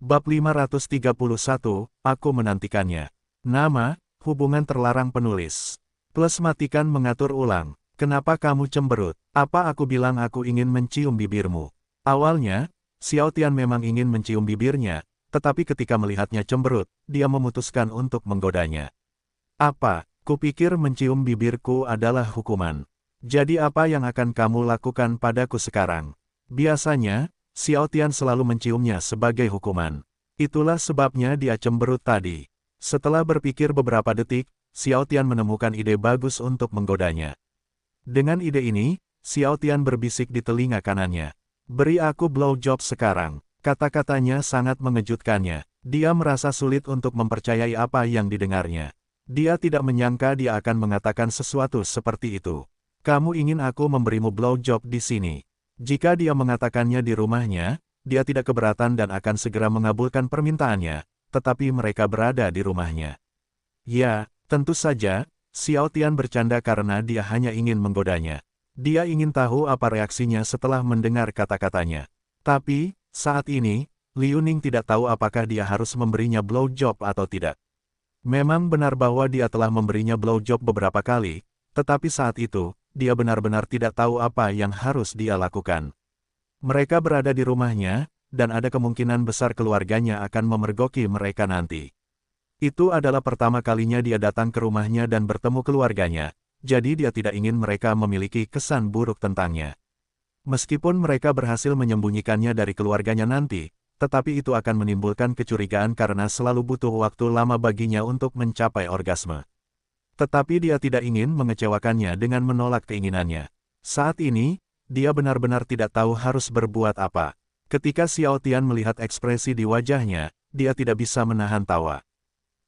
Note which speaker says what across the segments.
Speaker 1: Bab 531, aku menantikannya. Nama, hubungan terlarang penulis. Plus matikan mengatur ulang. Kenapa kamu cemberut? Apa aku bilang aku ingin mencium bibirmu? Awalnya, Xiao Tian memang ingin mencium bibirnya, tetapi ketika melihatnya cemberut, dia memutuskan untuk menggodanya. Apa? Kupikir mencium bibirku adalah hukuman. Jadi apa yang akan kamu lakukan padaku sekarang? Biasanya, Xiao Tian selalu menciumnya sebagai hukuman. Itulah sebabnya dia cemberut tadi. Setelah berpikir beberapa detik, Xiao Tian menemukan ide bagus untuk menggodanya. Dengan ide ini, Xiao Tian berbisik di telinga kanannya. Beri aku blowjob sekarang. Kata-katanya sangat mengejutkannya. Dia merasa sulit untuk mempercayai apa yang didengarnya. Dia tidak menyangka dia akan mengatakan sesuatu seperti itu. Kamu ingin aku memberimu blowjob di sini? Jika dia mengatakannya di rumahnya, dia tidak keberatan dan akan segera mengabulkan permintaannya, tetapi mereka berada di rumahnya. Ya, tentu saja, Xiao Tian bercanda karena dia hanya ingin menggodanya. Dia ingin tahu apa reaksinya setelah mendengar kata-katanya. Tapi, saat ini, Liu Ning tidak tahu apakah dia harus memberinya blowjob atau tidak. Memang benar bahwa dia telah memberinya blowjob beberapa kali, tetapi saat itu, dia benar-benar tidak tahu apa yang harus dia lakukan. Mereka berada di rumahnya, dan ada kemungkinan besar keluarganya akan memergoki mereka nanti. Itu adalah pertama kalinya dia datang ke rumahnya dan bertemu keluarganya, jadi dia tidak ingin mereka memiliki kesan buruk tentangnya. Meskipun mereka berhasil menyembunyikannya dari keluarganya nanti, tetapi itu akan menimbulkan kecurigaan karena selalu butuh waktu lama baginya untuk mencapai orgasme. Tetapi dia tidak ingin mengecewakannya dengan menolak keinginannya. Saat ini, dia benar-benar tidak tahu harus berbuat apa. Ketika Xiao Tian melihat ekspresi di wajahnya, dia tidak bisa menahan tawa.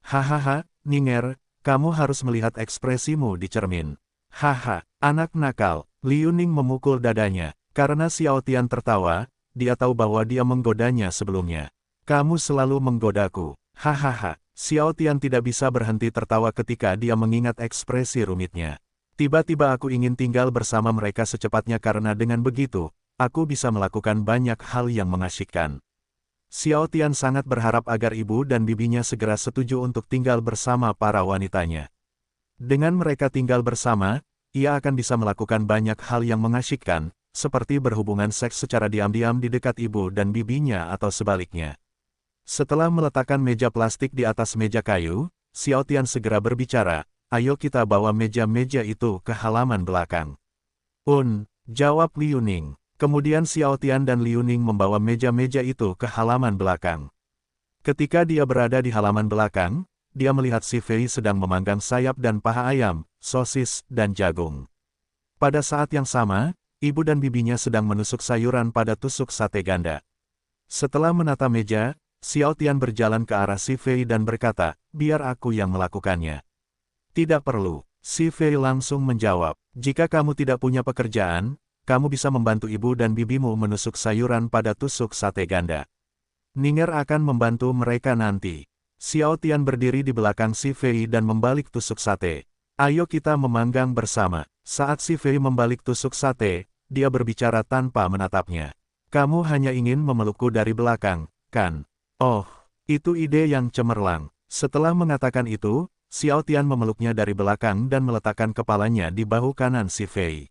Speaker 1: Hahaha, Ninger, kamu harus melihat ekspresimu di cermin. Haha, anak nakal. Liu Ning memukul dadanya. Karena Xiao Tian tertawa, dia tahu bahwa dia menggodanya sebelumnya. Kamu selalu menggodaku. Hahaha. Xiao Tian tidak bisa berhenti tertawa ketika dia mengingat ekspresi rumitnya. Tiba-tiba aku ingin tinggal bersama mereka secepatnya karena dengan begitu, aku bisa melakukan banyak hal yang mengasyikkan. Xiao Tian sangat berharap agar ibu dan bibinya segera setuju untuk tinggal bersama para wanitanya. Dengan mereka tinggal bersama, ia akan bisa melakukan banyak hal yang mengasyikkan, seperti berhubungan seks secara diam-diam di dekat ibu dan bibinya atau sebaliknya. Setelah meletakkan meja plastik di atas meja kayu, Xiao Tian segera berbicara, ayo kita bawa meja-meja itu ke halaman belakang. Jawab Liu Ning. Kemudian Xiao Tian dan Liu Ning membawa meja-meja itu ke halaman belakang. Ketika dia berada di halaman belakang, dia melihat si Fei sedang memanggang sayap dan paha ayam, sosis, dan jagung. Pada saat yang sama, ibu dan bibinya sedang menusuk sayuran pada tusuk sate ganda. Setelah menata meja, Xiao Tian berjalan ke arah si Fei dan berkata, biar aku yang melakukannya. Tidak perlu. Si Fei langsung menjawab, jika kamu tidak punya pekerjaan, kamu bisa membantu ibu dan bibimu menusuk sayuran pada tusuk sate ganda. Ninger akan membantu mereka nanti. Xiao Tian berdiri di belakang si Fei dan membalik tusuk sate. Ayo kita memanggang bersama. Saat si Fei membalik tusuk sate, dia berbicara tanpa menatapnya. Kamu hanya ingin memelukku dari belakang, kan? Oh, itu ide yang cemerlang. Setelah mengatakan itu, Xiao Tian memeluknya dari belakang dan meletakkan kepalanya di bahu kanan si Fei.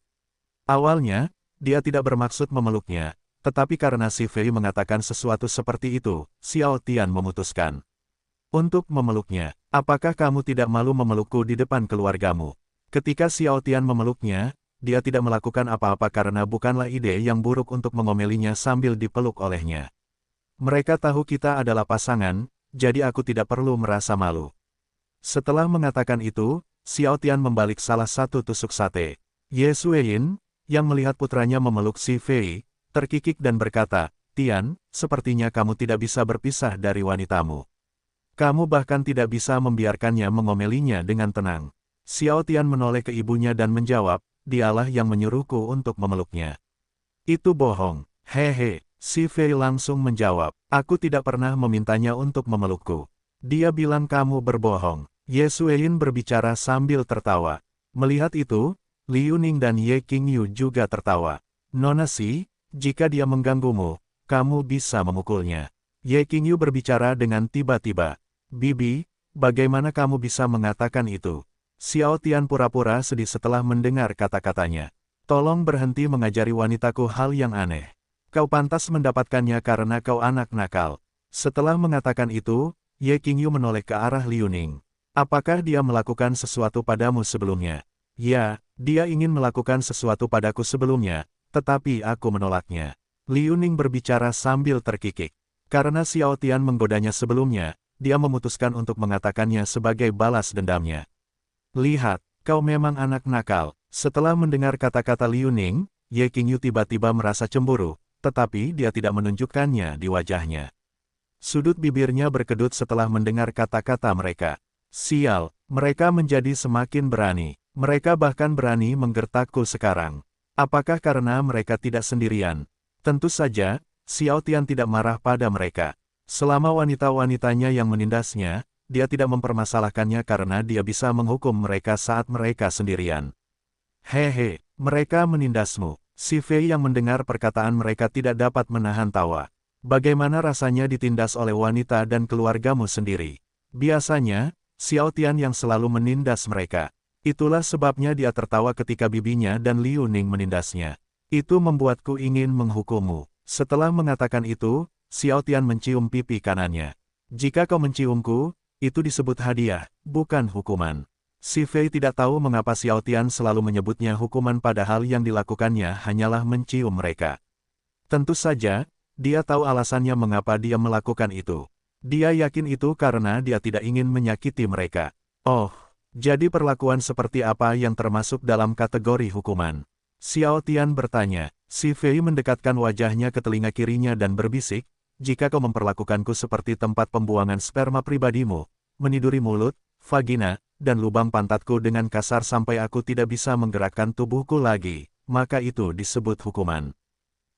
Speaker 1: Awalnya, dia tidak bermaksud memeluknya, tetapi karena si Fei mengatakan sesuatu seperti itu, Xiao Tian memutuskan untuk memeluknya. Apakah kamu tidak malu memelukku di depan keluargamu? Ketika Xiao Tian memeluknya, dia tidak melakukan apa-apa karena bukanlah ide yang buruk untuk mengomelinya sambil dipeluk olehnya. Mereka tahu kita adalah pasangan, jadi aku tidak perlu merasa malu. Setelah mengatakan itu, Xiao Tian membalik salah satu tusuk sate. Ye Xueyin, yang melihat putranya memeluk si Fei, terkikik dan berkata, Tian, sepertinya kamu tidak bisa berpisah dari wanitamu. Kamu bahkan tidak bisa membiarkannya mengomelinya dengan tenang. Xiao Tian menoleh ke ibunya dan menjawab, dialah yang menyuruhku untuk memeluknya. Itu bohong. Hehe, si Fei langsung menjawab, aku tidak pernah memintanya untuk memelukku. Dia bilang kamu berbohong. Ye Xueyin berbicara sambil tertawa. Melihat itu, Liu Ning dan Ye Qingyu juga tertawa. Nona Si, jika dia mengganggumu, kamu bisa memukulnya. Ye Qingyu berbicara dengan tiba-tiba. Bibi, bagaimana kamu bisa mengatakan itu? Xiao Tian pura-pura sedih setelah mendengar kata-katanya. Tolong berhenti mengajari wanitaku hal yang aneh. Kau pantas mendapatkannya karena kau anak nakal. Setelah mengatakan itu, Ye Qingyu menoleh ke arah Liu Ning. Apakah dia melakukan sesuatu padamu sebelumnya? Ya, dia ingin melakukan sesuatu padaku sebelumnya, tetapi aku menolaknya. Liu Ning berbicara sambil terkikik. Karena Xiao Tian menggodanya sebelumnya, dia memutuskan untuk mengatakannya sebagai balas dendamnya. Lihat, kau memang anak nakal. Setelah mendengar kata-kata Liu Ning, Ye Qingyu tiba-tiba merasa cemburu, tetapi dia tidak menunjukkannya di wajahnya. Sudut bibirnya berkedut setelah mendengar kata-kata mereka. Sial, mereka menjadi semakin berani. Mereka bahkan berani menggertakku sekarang. Apakah karena mereka tidak sendirian? Tentu saja, Xiao Tian tidak marah pada mereka. Selama wanita-wanitanya yang menindasnya, dia tidak mempermasalahkannya karena dia bisa menghukum mereka saat mereka sendirian. Hehe, mereka menindasmu. Si Fei yang mendengar perkataan mereka tidak dapat menahan tawa. Bagaimana rasanya ditindas oleh wanita dan keluargamu sendiri? Biasanya, Xiao Tian yang selalu menindas mereka. Itulah sebabnya dia tertawa ketika bibinya dan Liu Ning menindasnya. Itu membuatku ingin menghukummu. Setelah mengatakan itu, Xiao Tian mencium pipi kanannya. Jika kau menciumku, itu disebut hadiah, bukan hukuman. Si Fei tidak tahu mengapa Xiao Tian selalu menyebutnya hukuman padahal yang dilakukannya hanyalah mencium mereka. Tentu saja, dia tahu alasannya mengapa dia melakukan itu. Dia yakin itu karena dia tidak ingin menyakiti mereka. Oh, jadi perlakuan seperti apa yang termasuk dalam kategori hukuman? Xiao Tian bertanya. Si Fei mendekatkan wajahnya ke telinga kirinya dan berbisik, jika kau memperlakukanku seperti tempat pembuangan sperma pribadimu, meniduri mulut, vagina, dan lubang pantatku dengan kasar sampai aku tidak bisa menggerakkan tubuhku lagi, maka itu disebut hukuman.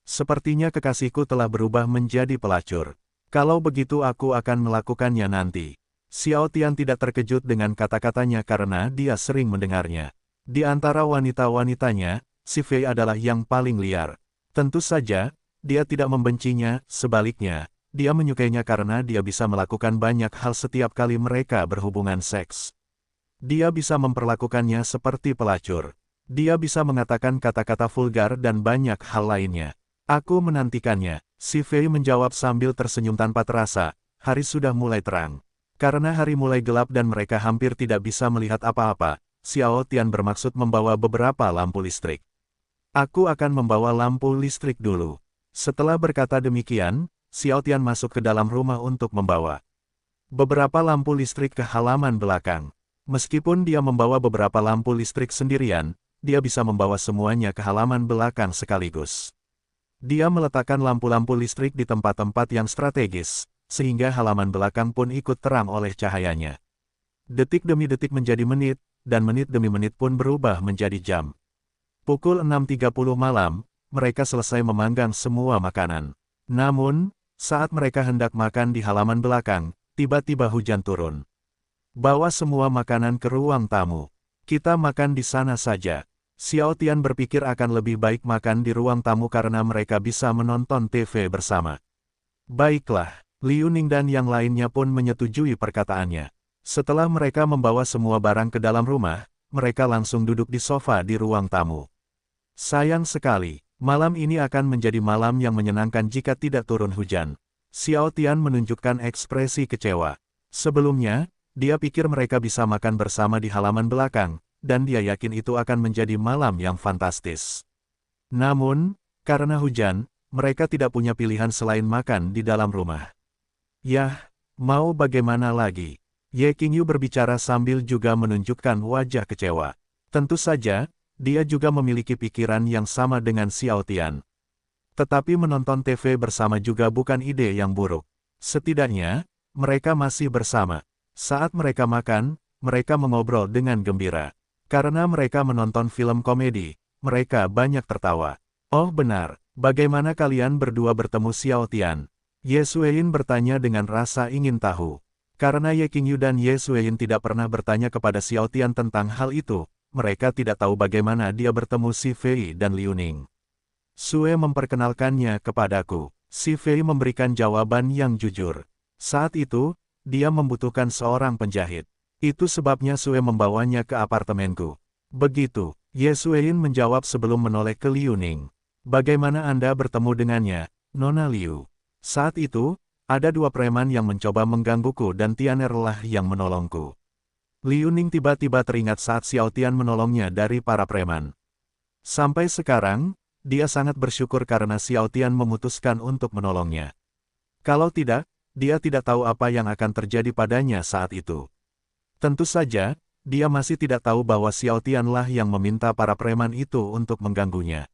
Speaker 1: Sepertinya kekasihku telah berubah menjadi pelacur. Kalau begitu aku akan melakukannya nanti. Xiao Tian tidak terkejut dengan kata-katanya karena dia sering mendengarnya. Di antara wanita-wanitanya, si Fei adalah yang paling liar. Tentu saja, dia tidak membencinya, sebaliknya, dia menyukainya karena dia bisa melakukan banyak hal setiap kali mereka berhubungan seks. Dia bisa memperlakukannya seperti pelacur. Dia bisa mengatakan kata-kata vulgar dan banyak hal lainnya. Aku menantikannya, si Fei menjawab sambil tersenyum tanpa terasa. Hari sudah mulai terang. Karena hari mulai gelap dan mereka hampir tidak bisa melihat apa-apa, Xiao Tian bermaksud membawa beberapa lampu listrik. Aku akan membawa lampu listrik dulu. Setelah berkata demikian, Xiao Tian masuk ke dalam rumah untuk membawa beberapa lampu listrik ke halaman belakang. Meskipun dia membawa beberapa lampu listrik sendirian, dia bisa membawa semuanya ke halaman belakang sekaligus. Dia meletakkan lampu-lampu listrik di tempat-tempat yang strategis, sehingga halaman belakang pun ikut terang oleh cahayanya. Detik demi detik menjadi menit, dan menit demi menit pun berubah menjadi jam. Pukul 6.30 malam, mereka selesai memanggang semua makanan. Namun, saat mereka hendak makan di halaman belakang, tiba-tiba hujan turun. Bawa semua makanan ke ruang tamu. Kita makan di sana saja. Xiao Tian berpikir akan lebih baik makan di ruang tamu karena mereka bisa menonton TV bersama. Baiklah, Liu Ning dan yang lainnya pun menyetujui perkataannya. Setelah mereka membawa semua barang ke dalam rumah, mereka langsung duduk di sofa di ruang tamu. Sayang sekali, malam ini akan menjadi malam yang menyenangkan jika tidak turun hujan. Xiao Tian menunjukkan ekspresi kecewa. Sebelumnya, dia pikir mereka bisa makan bersama di halaman belakang, dan dia yakin itu akan menjadi malam yang fantastis. Namun, karena hujan, mereka tidak punya pilihan selain makan di dalam rumah. Yah, mau bagaimana lagi? Ye Qingyu berbicara sambil juga menunjukkan wajah kecewa. Tentu saja, dia juga memiliki pikiran yang sama dengan Xiao Tian. Tetapi menonton TV bersama juga bukan ide yang buruk. Setidaknya, mereka masih bersama. Saat mereka makan, mereka mengobrol dengan gembira. Karena mereka menonton film komedi, mereka banyak tertawa. Oh benar, bagaimana kalian berdua bertemu Xiao Tian? Ye Xueyin bertanya dengan rasa ingin tahu. Karena Ye Qingyu dan Ye Xueyin tidak pernah bertanya kepada Xiao Tian tentang hal itu, mereka tidak tahu bagaimana dia bertemu si Fei dan Liu Ning. Xue memperkenalkannya kepadaku. Si Fei memberikan jawaban yang jujur. Saat itu, dia membutuhkan seorang penjahit. Itu sebabnya Sue membawanya ke apartemenku. Begitu, Ye Suein menjawab sebelum menoleh ke Liu Ning. Bagaimana Anda bertemu dengannya, Nona Liu? Saat itu, ada dua preman yang mencoba menggangguku dan Tianer lah yang menolongku. Liu Ning tiba-tiba teringat saat Xiao Tian menolongnya dari para preman. Sampai sekarang, dia sangat bersyukur karena Xiao Tian memutuskan untuk menolongnya. Kalau tidak, dia tidak tahu apa yang akan terjadi padanya saat itu. Tentu saja, dia masih tidak tahu bahwa Xiao Tian lah yang meminta para preman itu untuk mengganggunya.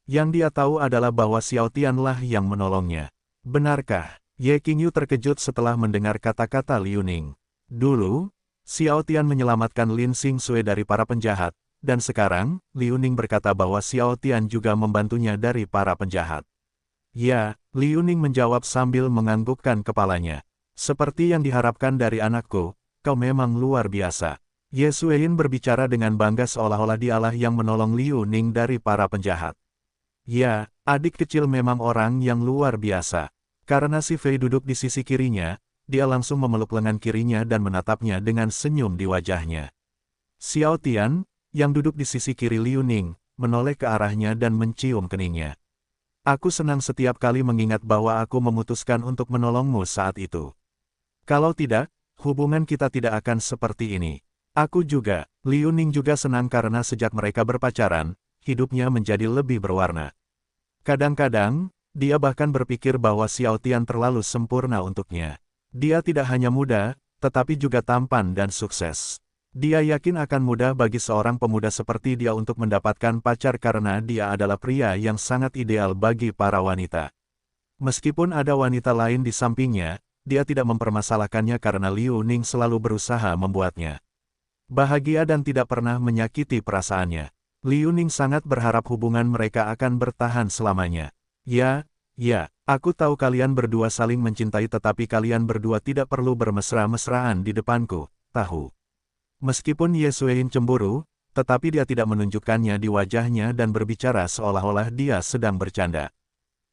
Speaker 1: Yang dia tahu adalah bahwa Xiao Tian lah yang menolongnya. Benarkah? Ye Qingyu terkejut setelah mendengar kata-kata Liu Ning. Dulu, Xiao Tian menyelamatkan Lin Xingxue dari para penjahat, dan sekarang, Liu Ning berkata bahwa Xiao Tian juga membantunya dari para penjahat. Ya, Liu Ning menjawab sambil menganggukkan kepalanya. Seperti yang diharapkan dari anakku, kau memang luar biasa. Ye Suein berbicara dengan bangga seolah-olah dialah yang menolong Liu Ning dari para penjahat. Ya, adik kecil memang orang yang luar biasa. Karena si Fei duduk di sisi kirinya, dia langsung memeluk lengan kirinya dan menatapnya dengan senyum di wajahnya. Xiao Tian, yang duduk di sisi kiri Liu Ning, menoleh ke arahnya dan mencium keningnya. Aku senang setiap kali mengingat bahwa aku memutuskan untuk menolongmu saat itu. Kalau tidak, hubungan kita tidak akan seperti ini. Aku juga. Liu Ning juga senang karena sejak mereka berpacaran, hidupnya menjadi lebih berwarna. Kadang-kadang, dia bahkan berpikir bahwa Xiao Tian terlalu sempurna untuknya. Dia tidak hanya muda, tetapi juga tampan dan sukses. Dia yakin akan mudah bagi seorang pemuda seperti dia untuk mendapatkan pacar karena dia adalah pria yang sangat ideal bagi para wanita. Meskipun ada wanita lain di sampingnya, dia tidak mempermasalahkannya karena Liu Ning selalu berusaha membuatnya bahagia dan tidak pernah menyakiti perasaannya. Liu Ning sangat berharap hubungan mereka akan bertahan selamanya. Ya, aku tahu kalian berdua saling mencintai tetapi kalian berdua tidak perlu bermesra-mesraan di depanku, tahu. Meskipun Ye Suein cemburu, tetapi dia tidak menunjukkannya di wajahnya dan berbicara seolah-olah dia sedang bercanda.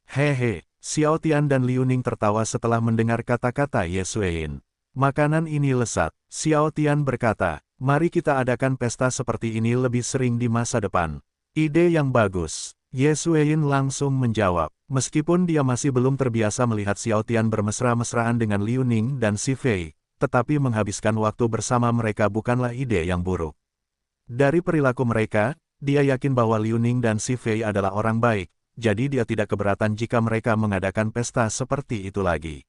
Speaker 1: Hehe, Xiao Tian dan Liu Ning tertawa setelah mendengar kata-kata Ye Suein. Makanan ini lezat, Xiao Tian berkata, mari kita adakan pesta seperti ini lebih sering di masa depan. Ide yang bagus. Ye Suein langsung menjawab. Meskipun dia masih belum terbiasa melihat Xiao Tian bermesra-mesraan dengan Liu Ning dan Si Fei, tetapi menghabiskan waktu bersama mereka bukanlah ide yang buruk. Dari perilaku mereka, dia yakin bahwa Liu Ning dan Si Fei adalah orang baik, jadi dia tidak keberatan jika mereka mengadakan pesta seperti itu lagi.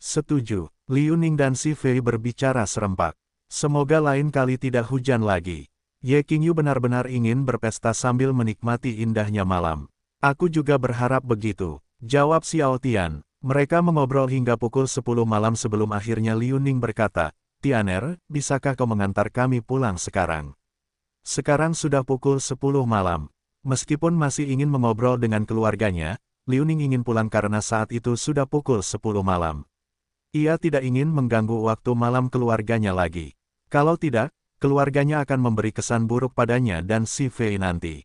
Speaker 1: Setuju, Liu Ning dan Si Fei berbicara serempak. Semoga lain kali tidak hujan lagi. Ye Qingyu benar-benar ingin berpesta sambil menikmati indahnya malam. Aku juga berharap begitu, jawab Xiao Tian. Mereka mengobrol hingga pukul 10 malam sebelum akhirnya Liu Ning berkata, Tianer, bisakah kau mengantar kami pulang sekarang? Sekarang sudah pukul 10 malam. Meskipun masih ingin mengobrol dengan keluarganya, Liu Ning ingin pulang karena saat itu sudah pukul 10 malam. Ia tidak ingin mengganggu waktu malam keluarganya lagi. Kalau tidak, keluarganya akan memberi kesan buruk padanya dan Si Fei nanti.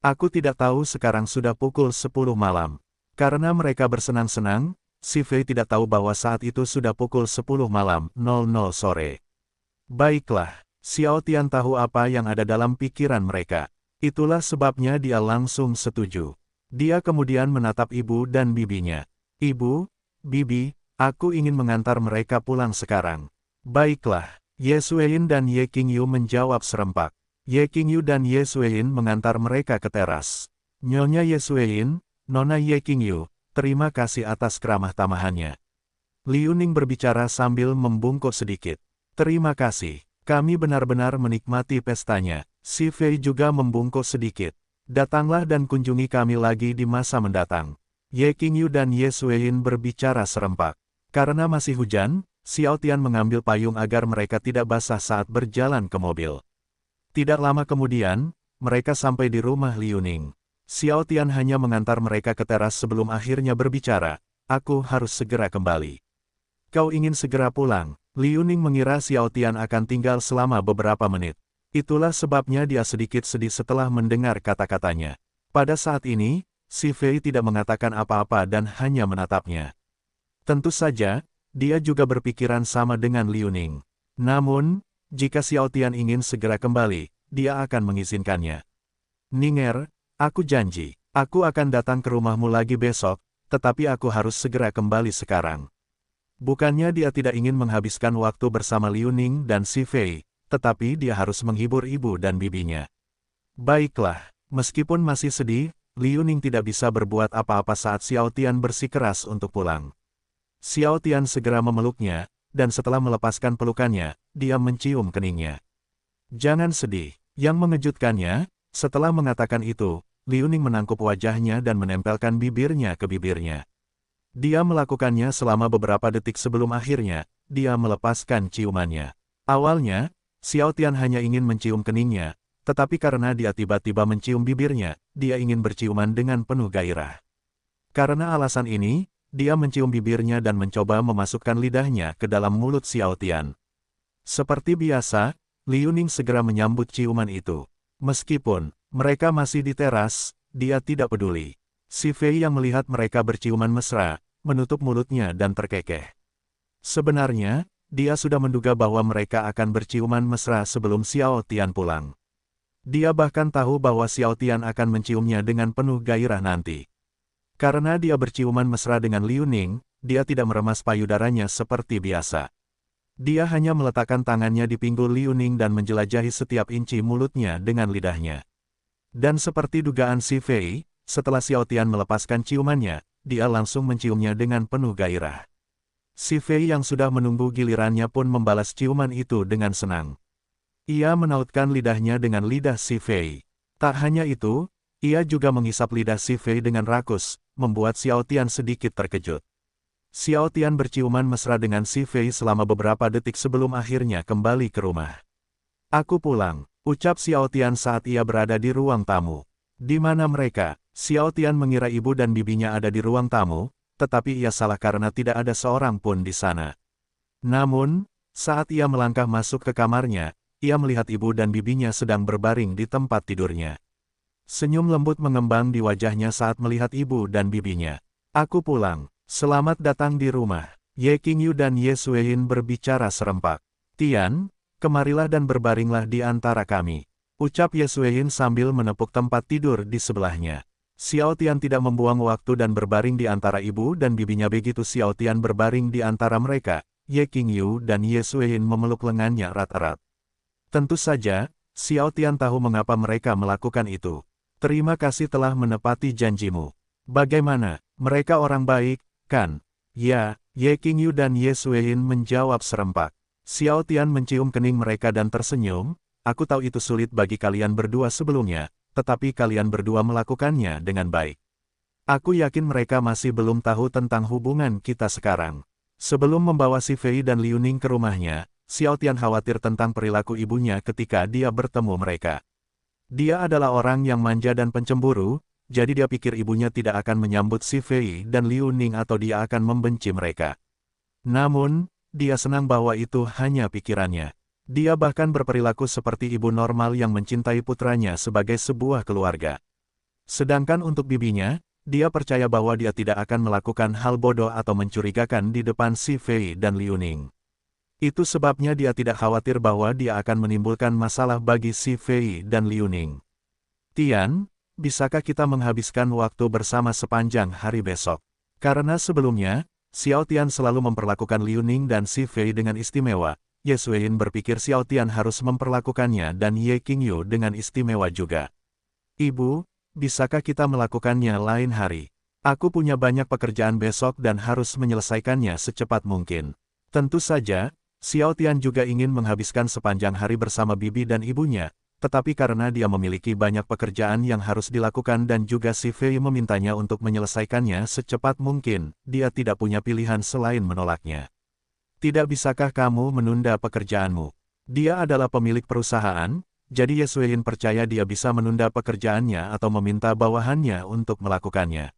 Speaker 1: Aku tidak tahu sekarang sudah pukul 10 malam. Karena mereka bersenang-senang, Si Fei tidak tahu bahwa saat itu sudah pukul 10 malam, 00 sore. Baiklah, Xiao Tian tahu apa yang ada dalam pikiran mereka. Itulah sebabnya dia langsung setuju. Dia kemudian menatap ibu dan bibinya. Ibu, bibi, aku ingin mengantar mereka pulang sekarang. Baiklah, Ye Suein dan Ye Qingyu menjawab serempak. Ye Qingyu dan Ye Suein mengantar mereka ke teras. Nyonya Ye Suein, Nona Ye Qingyu, terima kasih atas keramah tamahannya. Liu Ning berbicara sambil membungkuk sedikit. Terima kasih, kami benar-benar menikmati pestanya. Si Fei juga membungkuk sedikit. Datanglah dan kunjungi kami lagi di masa mendatang. Ye Qingyu dan Ye Suein berbicara serempak. Karena masih hujan, Xiao Tian mengambil payung agar mereka tidak basah saat berjalan ke mobil. Tidak lama kemudian, mereka sampai di rumah Liu Ning. Xiao Tian hanya mengantar mereka ke teras sebelum akhirnya berbicara, aku harus segera kembali. Kau ingin segera pulang? Liu Ning mengira Xiao Tian akan tinggal selama beberapa menit. Itulah sebabnya dia sedikit sedih setelah mendengar kata-katanya. Pada saat ini, Si Fei tidak mengatakan apa-apa dan hanya menatapnya. Tentu saja, dia juga berpikiran sama dengan Liu Ning. Namun, jika Xiao Tian ingin segera kembali, dia akan mengizinkannya. Ninger, aku janji, aku akan datang ke rumahmu lagi besok, tetapi aku harus segera kembali sekarang. Bukannya dia tidak ingin menghabiskan waktu bersama Liu Ning dan Si Fei, tetapi dia harus menghibur ibu dan bibinya. Baiklah, meskipun masih sedih, Liu Ning tidak bisa berbuat apa-apa saat Xiao Tian bersikeras untuk pulang. Xiao Tian segera memeluknya, dan setelah melepaskan pelukannya, dia mencium keningnya. Jangan sedih. Yang mengejutkannya, setelah mengatakan itu, Liu Ning menangkup wajahnya dan menempelkan bibirnya ke bibirnya. Dia melakukannya selama beberapa detik sebelum akhirnya, dia melepaskan ciumannya. Awalnya, Xiao Tian hanya ingin mencium keningnya, tetapi karena dia tiba-tiba mencium bibirnya, dia ingin berciuman dengan penuh gairah. Karena alasan ini, dia mencium bibirnya dan mencoba memasukkan lidahnya ke dalam mulut Xiao Tian. Seperti biasa, Liu Ning segera menyambut ciuman itu. Meskipun mereka masih di teras, dia tidak peduli. Si Fei yang melihat mereka berciuman mesra, menutup mulutnya dan terkekeh. Sebenarnya, dia sudah menduga bahwa mereka akan berciuman mesra sebelum Xiao Tian pulang. Dia bahkan tahu bahwa Xiao Tian akan menciumnya dengan penuh gairah nanti. Karena dia berciuman mesra dengan Liu Ning, dia tidak meremas payudaranya seperti biasa. Dia hanya meletakkan tangannya di pinggul Liu Ning dan menjelajahi setiap inci mulutnya dengan lidahnya. Dan seperti dugaan Si Fei, setelah Xiao Tian melepaskan ciumannya, dia langsung menciumnya dengan penuh gairah. Si Fei yang sudah menunggu gilirannya pun membalas ciuman itu dengan senang. Ia menautkan lidahnya dengan lidah Si Fei. Tak hanya itu, ia juga menghisap lidah Si Fei dengan rakus, membuat Xiao Tian sedikit terkejut. Xiao Tian berciuman mesra dengan Si Fei selama beberapa detik sebelum akhirnya kembali ke rumah. Aku pulang, ucap Xiao Tian saat ia berada di ruang tamu. Di mana mereka? Xiao Tian mengira ibu dan bibinya ada di ruang tamu, tetapi ia salah karena tidak ada seorang pun di sana. Namun, saat ia melangkah masuk ke kamarnya, ia melihat ibu dan bibinya sedang berbaring di tempat tidurnya. Senyum lembut mengembang di wajahnya saat melihat ibu dan bibinya. Aku pulang. Selamat datang di rumah. Ye Qingyu dan Ye Sueyin berbicara serempak. Tian, kemarilah dan berbaringlah di antara kami. Ucap Ye Sueyin sambil menepuk tempat tidur di sebelahnya. Xiao Tian tidak membuang waktu dan berbaring di antara ibu dan bibinya. Begitu Xiao Tian berbaring di antara mereka, Ye Qingyu dan Ye Sueyin memeluk lengannya erat-erat. Tentu saja, Xiao Tian tahu mengapa mereka melakukan itu. Terima kasih telah menepati janjimu. Bagaimana, mereka orang baik, kan? Ya, Ye Qingyu dan Ye Sueyin menjawab serempak. Xiao Tian mencium kening mereka dan tersenyum, aku tahu itu sulit bagi kalian berdua sebelumnya, tetapi kalian berdua melakukannya dengan baik. Aku yakin mereka masih belum tahu tentang hubungan kita sekarang. Sebelum membawa Si Fei dan Liu Ning ke rumahnya, Xiao Tian khawatir tentang perilaku ibunya ketika dia bertemu mereka. Dia adalah orang yang manja dan pencemburu, jadi dia pikir ibunya tidak akan menyambut Si Fei dan Liu Ning atau dia akan membenci mereka. Namun, dia senang bahwa itu hanya pikirannya. Dia bahkan berperilaku seperti ibu normal yang mencintai putranya sebagai sebuah keluarga. Sedangkan untuk bibinya, dia percaya bahwa dia tidak akan melakukan hal bodoh atau mencurigakan di depan Si Fei dan Liu Ning. Itu sebabnya dia tidak khawatir bahwa dia akan menimbulkan masalah bagi Si Fei dan Liu Ning. Tian, bisakah kita menghabiskan waktu bersama sepanjang hari besok? Karena sebelumnya, Xiao Tian selalu memperlakukan Liu Ning dan Si Fei dengan istimewa, Ye Sueyin berpikir Xiao Tian harus memperlakukannya dan Ye Qingyu dengan istimewa juga. Ibu, bisakah kita melakukannya lain hari? Aku punya banyak pekerjaan besok dan harus menyelesaikannya secepat mungkin. Tentu saja, Xiao Tian juga ingin menghabiskan sepanjang hari bersama bibi dan ibunya, tetapi karena dia memiliki banyak pekerjaan yang harus dilakukan dan juga Si Fei memintanya untuk menyelesaikannya secepat mungkin, dia tidak punya pilihan selain menolaknya. Tidak bisakah kamu menunda pekerjaanmu? Dia adalah pemilik perusahaan, jadi Ye Sueyin percaya dia bisa menunda pekerjaannya atau meminta bawahannya untuk melakukannya.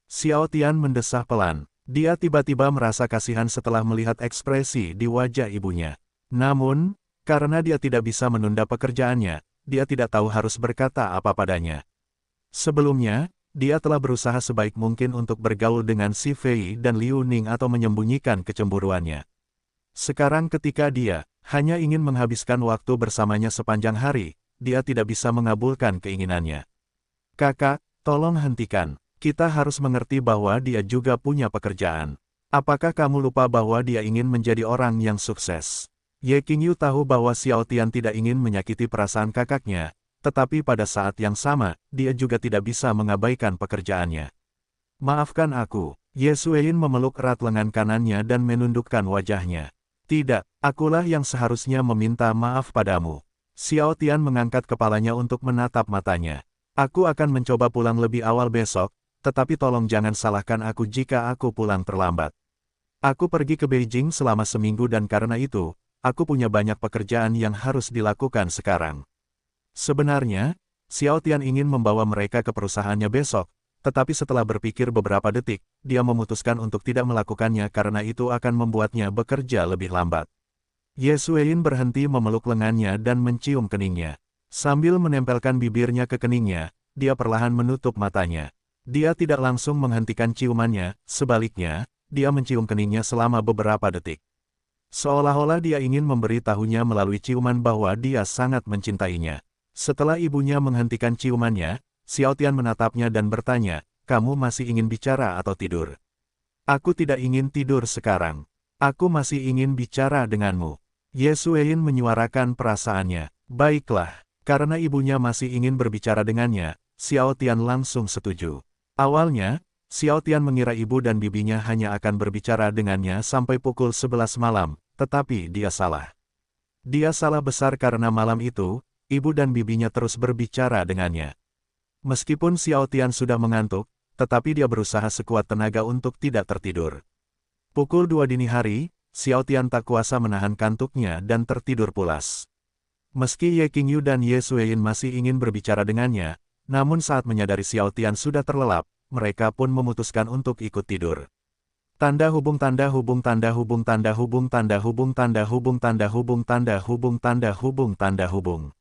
Speaker 1: Xiao Tian mendesah pelan. Dia tiba-tiba merasa kasihan setelah melihat ekspresi di wajah ibunya. Namun, karena dia tidak bisa menunda pekerjaannya, dia tidak tahu harus berkata apa padanya. Sebelumnya, Dia telah berusaha sebaik mungkin untuk bergaul dengan si Fei dan Liu Ning atau menyembunyikan kecemburuannya. Sekarang ketika dia hanya ingin menghabiskan waktu bersamanya sepanjang hari, dia tidak bisa mengabulkan keinginannya. Kakak, tolong hentikan. Kita harus mengerti bahwa dia juga punya pekerjaan. Apakah kamu lupa bahwa dia ingin menjadi orang yang sukses? Ye Qingyu tahu bahwa Xiao Tian tidak ingin menyakiti perasaan kakaknya, tetapi pada saat yang sama, dia juga tidak bisa mengabaikan pekerjaannya. Maafkan aku. Ye Xueyin memeluk erat lengan kanannya dan menundukkan wajahnya. Tidak, akulah yang seharusnya meminta maaf padamu. Xiao Tian mengangkat kepalanya untuk menatap matanya. Aku akan mencoba pulang lebih awal besok, tetapi tolong jangan salahkan aku jika aku pulang terlambat. Aku pergi ke Beijing selama seminggu dan karena itu, aku punya banyak pekerjaan yang harus dilakukan sekarang. Sebenarnya, Xiao Tian ingin membawa mereka ke perusahaannya besok, tetapi setelah berpikir beberapa detik, dia memutuskan untuk tidak melakukannya karena itu akan membuatnya bekerja lebih lambat. Ye Xueyin berhenti memeluk lengannya dan mencium keningnya. Sambil menempelkan bibirnya ke keningnya, dia perlahan menutup matanya. Dia tidak langsung menghentikan ciumannya, sebaliknya, dia mencium keningnya selama beberapa detik. Seolah-olah dia ingin memberitahunya melalui ciuman bahwa dia sangat mencintainya. Setelah ibunya menghentikan ciumannya, Xiao Tian menatapnya dan bertanya, "Kamu masih ingin bicara atau tidur?" "Aku tidak ingin tidur sekarang. Aku masih ingin bicara denganmu." Ye Xueyin menyuarakan perasaannya. Baiklah, karena ibunya masih ingin berbicara dengannya, Xiao Tian langsung setuju. Awalnya, Xiao Tian mengira ibu dan bibinya hanya akan berbicara dengannya sampai pukul 11 malam, tetapi dia salah. Dia salah besar karena malam itu, ibu dan bibinya terus berbicara dengannya. Meskipun Xiao Tian sudah mengantuk, tetapi dia berusaha sekuat tenaga untuk tidak tertidur. Pukul 2 dini hari, Xiao Tian tak kuasa menahan kantuknya dan tertidur pulas. Meski Ye Qingyu dan Ye Xueyin masih ingin berbicara dengannya, namun saat menyadari Xiao Tian sudah terlelap, mereka pun memutuskan untuk ikut tidur. Tanda hubung tanda hubung tanda hubung tanda hubung tanda hubung tanda hubung tanda hubung tanda hubung tanda hubung tanda hubung.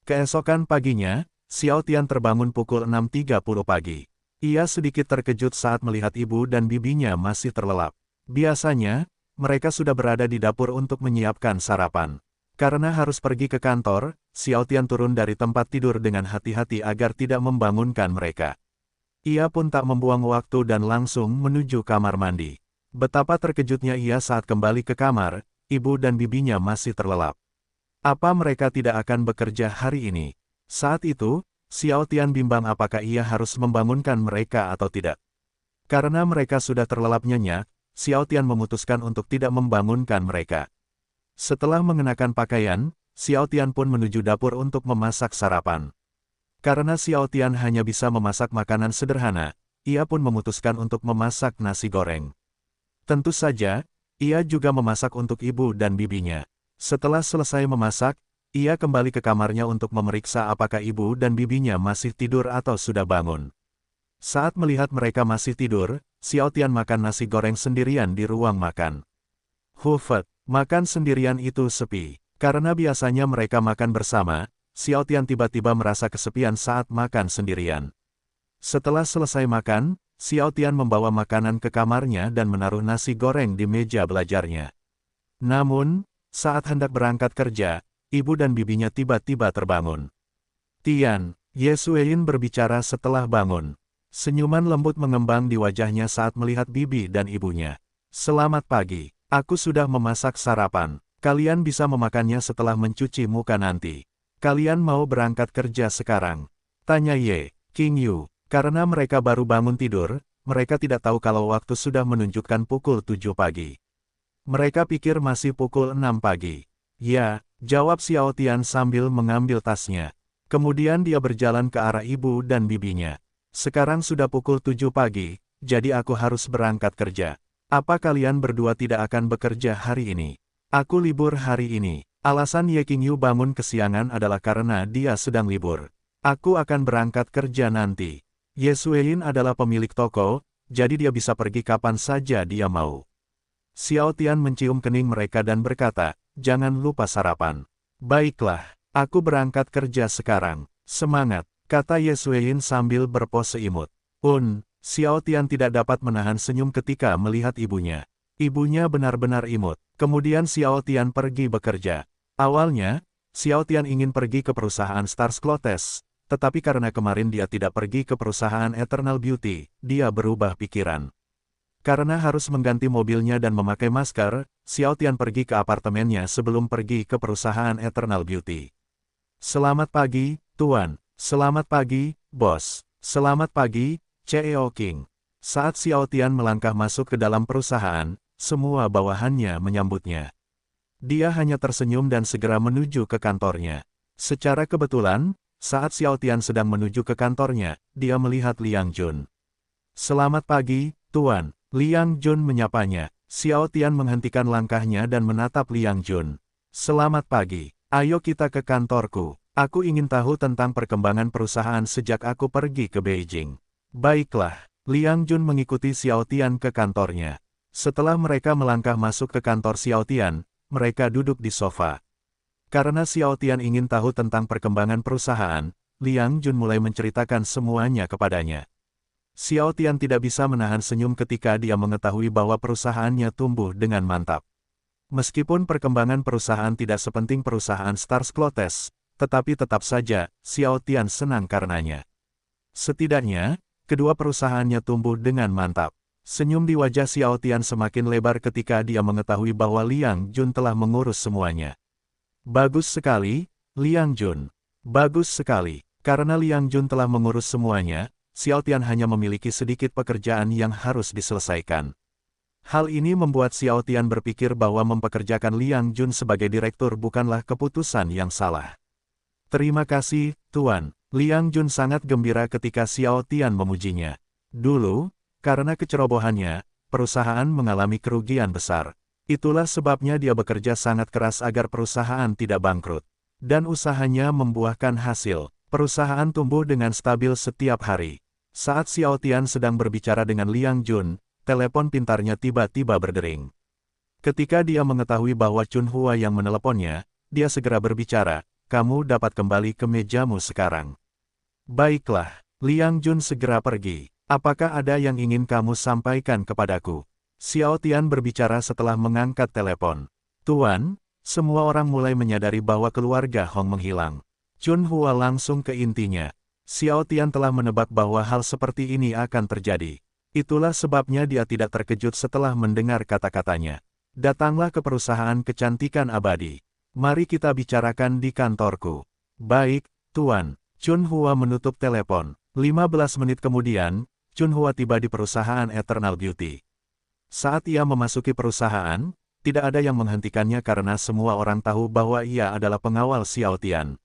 Speaker 1: Keesokan paginya, Xiao Tian terbangun pukul 6.30 pagi. Ia sedikit terkejut saat melihat ibu dan bibinya masih terlelap. Biasanya, mereka sudah berada di dapur untuk menyiapkan sarapan. Karena harus pergi ke kantor, Xiao Tian turun dari tempat tidur dengan hati-hati agar tidak membangunkan mereka. Ia pun tak membuang waktu dan langsung menuju kamar mandi. Betapa terkejutnya ia saat kembali ke kamar, ibu dan bibinya masih terlelap. Apa mereka tidak akan bekerja hari ini? Saat itu, Xiao Tian bimbang apakah ia harus membangunkan mereka atau tidak. Karena mereka sudah terlelap nyenyak, Xiao Tian memutuskan untuk tidak membangunkan mereka. Setelah mengenakan pakaian, Xiao Tian pun menuju dapur untuk memasak sarapan. Karena Xiao Tian hanya bisa memasak makanan sederhana, ia pun memutuskan untuk memasak nasi goreng. Tentu saja, ia juga memasak untuk ibu dan bibinya. Setelah selesai memasak, ia kembali ke kamarnya untuk memeriksa apakah ibu dan bibinya masih tidur atau sudah bangun. Saat melihat mereka masih tidur, Xiao Tian makan nasi goreng sendirian di ruang makan. Hufet, makan sendirian itu sepi. Karena biasanya mereka makan bersama, Xiao Tian tiba-tiba merasa kesepian saat makan sendirian. Setelah selesai makan, Xiao Tian membawa makanan ke kamarnya dan menaruh nasi goreng di meja belajarnya. Namun, saat hendak berangkat kerja, ibu dan bibinya tiba-tiba terbangun. "Tian," Ye Xueyin berbicara setelah bangun. Senyuman lembut mengembang di wajahnya saat melihat bibi dan ibunya. "Selamat pagi, aku sudah memasak sarapan. Kalian bisa memakannya setelah mencuci muka nanti. Kalian mau berangkat kerja sekarang?" tanya Ye Qingyu. Karena mereka baru bangun tidur, mereka tidak tahu kalau waktu sudah menunjukkan pukul 7 pagi. Mereka pikir masih pukul 6 pagi. "Ya," jawab Xiao Tian sambil mengambil tasnya. Kemudian dia berjalan ke arah ibu dan bibinya. "Sekarang sudah pukul 7 pagi, jadi aku harus berangkat kerja. Apa kalian berdua tidak akan bekerja hari ini?" "Aku libur hari ini." Alasan Ye Qingyu bangun kesiangan adalah karena dia sedang libur. "Aku akan berangkat kerja nanti." Ye Xueyin adalah pemilik toko, jadi dia bisa pergi kapan saja dia mau. Xiao Tian mencium kening mereka dan berkata, "Jangan lupa sarapan." "Baiklah, aku berangkat kerja sekarang." "Semangat," kata Ye Xueyin sambil berpose imut. Xiao Tian tidak dapat menahan senyum ketika melihat ibunya. Ibunya benar-benar imut. Kemudian Xiao Tian pergi bekerja. Awalnya, Xiao Tian ingin pergi ke perusahaan Stars Clothes, tetapi karena kemarin dia tidak pergi ke perusahaan Eternal Beauty, dia berubah pikiran. Karena harus mengganti mobilnya dan memakai masker, Xiao Tian pergi ke apartemennya sebelum pergi ke perusahaan Eternal Beauty. Selamat pagi, Tuan. Selamat pagi, Bos. Selamat pagi, CEO King. Saat Xiao Tian melangkah masuk ke dalam perusahaan, semua bawahannya menyambutnya. Dia hanya tersenyum dan segera menuju ke kantornya. Secara kebetulan, saat Xiao Tian sedang menuju ke kantornya, dia melihat Liang Jun. Selamat pagi, Tuan. Liang Jun menyapanya. Xiao Tian menghentikan langkahnya dan menatap Liang Jun. Selamat pagi. Ayo kita ke kantorku. Aku ingin tahu tentang perkembangan perusahaan sejak aku pergi ke Beijing. Baiklah. Liang Jun mengikuti Xiao Tian ke kantornya. Setelah mereka melangkah masuk ke kantor Xiao Tian, mereka duduk di sofa. Karena Xiao Tian ingin tahu tentang perkembangan perusahaan, Liang Jun mulai menceritakan semuanya kepadanya. Xiao Tian tidak bisa menahan senyum ketika dia mengetahui bahwa perusahaannya tumbuh dengan mantap. Meskipun perkembangan perusahaan tidak sepenting perusahaan Stars Clothes, tetapi tetap saja, Xiao Tian senang karenanya. Setidaknya, kedua perusahaannya tumbuh dengan mantap. Senyum di wajah Xiao Tian semakin lebar ketika dia mengetahui bahwa Liang Jun telah mengurus semuanya. Bagus sekali, Liang Jun. Bagus sekali. Karena Liang Jun telah mengurus semuanya, Xiao Tian hanya memiliki sedikit pekerjaan yang harus diselesaikan. Hal ini membuat Xiao Tian berpikir bahwa mempekerjakan Liang Jun sebagai direktur bukanlah keputusan yang salah. Terima kasih, Tuan. Liang Jun sangat gembira ketika Xiao Tian memujinya. Dulu, karena kecerobohannya, perusahaan mengalami kerugian besar. Itulah sebabnya dia bekerja sangat keras agar perusahaan tidak bangkrut. Dan usahanya membuahkan hasil. Perusahaan tumbuh dengan stabil setiap hari. Saat Xiao Tian sedang berbicara dengan Liang Jun, telepon pintarnya tiba-tiba berdering. Ketika dia mengetahui bahwa Chun Hua yang meneleponnya, dia segera berbicara, "Kamu dapat kembali ke mejamu sekarang." "Baiklah." Liang Jun segera pergi. "Apakah ada yang ingin kamu sampaikan kepadaku?" Xiao Tian berbicara setelah mengangkat telepon. "Tuan, semua orang mulai menyadari bahwa keluarga Hong menghilang." Chun Hua langsung ke intinya. Xiao Tian telah menebak bahwa hal seperti ini akan terjadi. Itulah sebabnya dia tidak terkejut setelah mendengar kata-katanya. "Datanglah ke perusahaan kecantikan abadi. Mari kita bicarakan di kantorku." "Baik, Tuan." Chun Hua menutup telepon. 15 menit kemudian, Chun Hua tiba di perusahaan Eternal Beauty. Saat ia memasuki perusahaan, tidak ada yang menghentikannya karena semua orang tahu bahwa ia adalah pengawal Xiao Tian.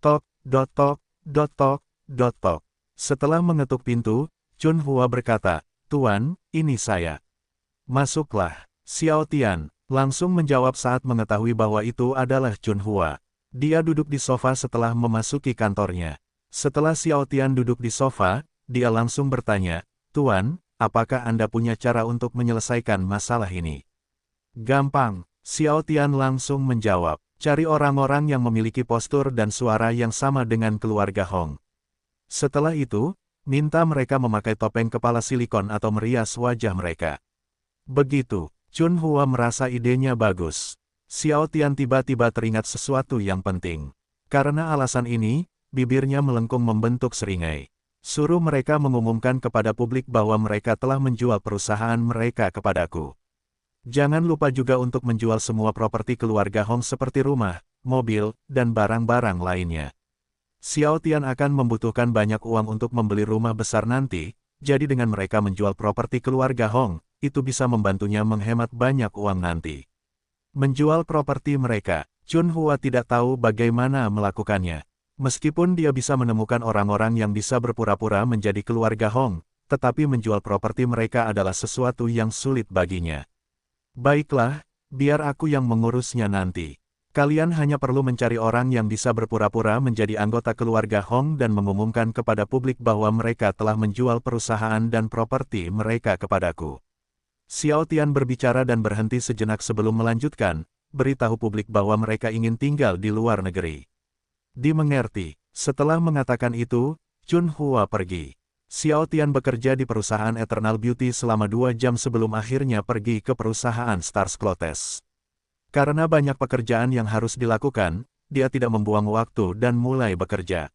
Speaker 1: Tok, dot tok, dot tok, dot tok. Setelah mengetuk pintu, Chun Hua berkata, "Tuan, ini saya." "Masuklah." Xiao Tian langsung menjawab saat mengetahui bahwa itu adalah Chun Hua. Dia duduk di sofa setelah memasuki kantornya. Setelah Xiao Tian duduk di sofa, dia langsung bertanya, "Tuan, apakah Anda punya cara untuk menyelesaikan masalah ini?" "Gampang." Xiao Tian langsung menjawab, "Cari orang-orang yang memiliki postur dan suara yang sama dengan keluarga Hong. Setelah itu, minta mereka memakai topeng kepala silikon atau merias wajah mereka." Begitu, Chun Hua merasa idenya bagus. Xiao Tian tiba-tiba teringat sesuatu yang penting. Karena alasan ini, bibirnya melengkung membentuk seringai. "Suruh mereka mengumumkan kepada publik bahwa mereka telah menjual perusahaan mereka kepadaku. Jangan lupa juga untuk menjual semua properti keluarga Hong seperti rumah, mobil, dan barang-barang lainnya. Xiao Tian akan membutuhkan banyak uang untuk membeli rumah besar nanti, jadi dengan mereka menjual properti keluarga Hong, itu bisa membantunya menghemat banyak uang nanti." Menjual properti mereka, Chun Hua tidak tahu bagaimana melakukannya. Meskipun dia bisa menemukan orang-orang yang bisa berpura-pura menjadi keluarga Hong, tetapi menjual properti mereka adalah sesuatu yang sulit baginya. "Baiklah, biar aku yang mengurusnya nanti. Kalian hanya perlu mencari orang yang bisa berpura-pura menjadi anggota keluarga Hong dan mengumumkan kepada publik bahwa mereka telah menjual perusahaan dan properti mereka kepadaku." Xiao Tian berbicara dan berhenti sejenak sebelum melanjutkan, "Beritahu publik bahwa mereka ingin tinggal di luar negeri." "Dimengerti." Setelah mengatakan itu, Chun Hua pergi. Xiao Tian bekerja di perusahaan Eternal Beauty selama 2 jam sebelum akhirnya pergi ke perusahaan Stars Clothes. Karena banyak pekerjaan yang harus dilakukan, dia tidak membuang waktu dan mulai bekerja.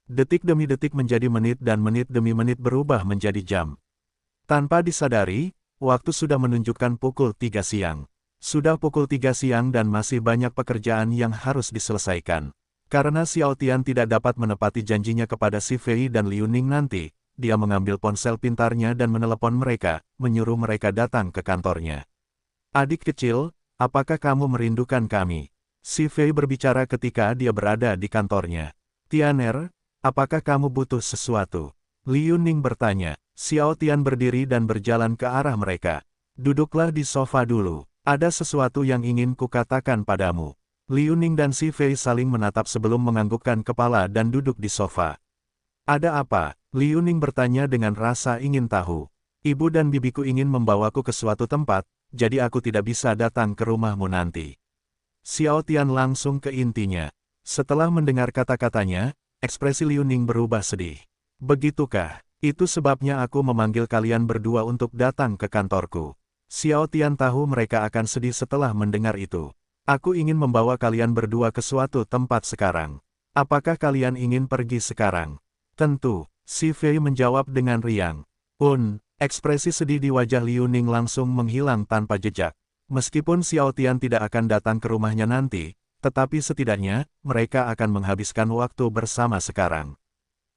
Speaker 1: Detik demi detik menjadi menit dan menit demi menit berubah menjadi jam. Tanpa disadari, waktu sudah menunjukkan pukul 3 siang. Sudah pukul 3 siang dan masih banyak pekerjaan yang harus diselesaikan. Karena Xiao Tian tidak dapat menepati janjinya kepada Si Fei dan Liu Ning nanti, dia mengambil ponsel pintarnya dan menelepon mereka, menyuruh mereka datang ke kantornya. Adik kecil, apakah kamu merindukan kami? Si Fei berbicara ketika dia berada di kantornya. Tianer, apakah kamu butuh sesuatu? Liu Ning bertanya. Xiao Tian berdiri dan berjalan ke arah mereka. Duduklah di sofa dulu. Ada sesuatu yang ingin kukatakan padamu. Liu Ning dan Si Fei saling menatap sebelum menganggukkan kepala dan duduk di sofa. Ada apa? Liu Ning bertanya dengan rasa ingin tahu. Ibu dan bibiku ingin membawaku ke suatu tempat, jadi aku tidak bisa datang ke rumahmu nanti. Xiao Tian langsung ke intinya. Setelah mendengar kata-katanya, ekspresi Liu Ning berubah sedih. Begitukah? Itu sebabnya aku memanggil kalian berdua untuk datang ke kantorku. Xiao Tian tahu mereka akan sedih setelah mendengar itu. Aku ingin membawa kalian berdua ke suatu tempat sekarang. Apakah kalian ingin pergi sekarang? Tentu, Si Fei menjawab dengan riang. Ekspresi sedih di wajah Liu Ning langsung menghilang tanpa jejak. Meskipun Xiao Tian tidak akan datang ke rumahnya nanti, tetapi setidaknya, mereka akan menghabiskan waktu bersama sekarang.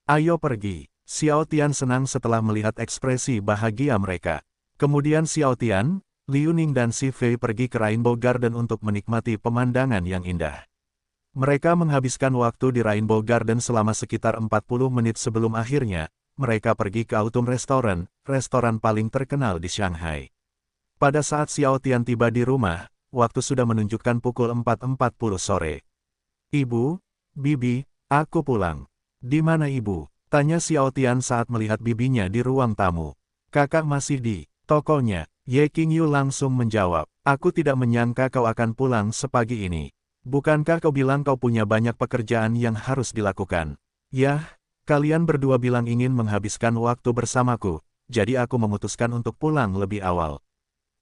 Speaker 1: Ayo pergi. Xiao Tian senang setelah melihat ekspresi bahagia mereka. Kemudian Xiao Tian, Liu Ning dan Si Fei pergi ke Rainbow Garden untuk menikmati pemandangan yang indah. Mereka menghabiskan waktu di Rainbow Garden selama sekitar 40 menit sebelum akhirnya, mereka pergi ke Autumn Restaurant, restoran paling terkenal di Shanghai. Pada saat Xiao Tian tiba di rumah, waktu sudah menunjukkan pukul 4.40 sore. Ibu, Bibi, aku pulang. Di mana ibu? Tanya Xiao Tian saat melihat bibinya di ruang tamu. Kakak masih di tokonya. Ye Qingyu langsung menjawab. Aku tidak menyangka kau akan pulang sepagi ini. Bukankah kau bilang kau punya banyak pekerjaan yang harus dilakukan? Yah, kalian berdua bilang ingin menghabiskan waktu bersamaku, jadi aku memutuskan untuk pulang lebih awal.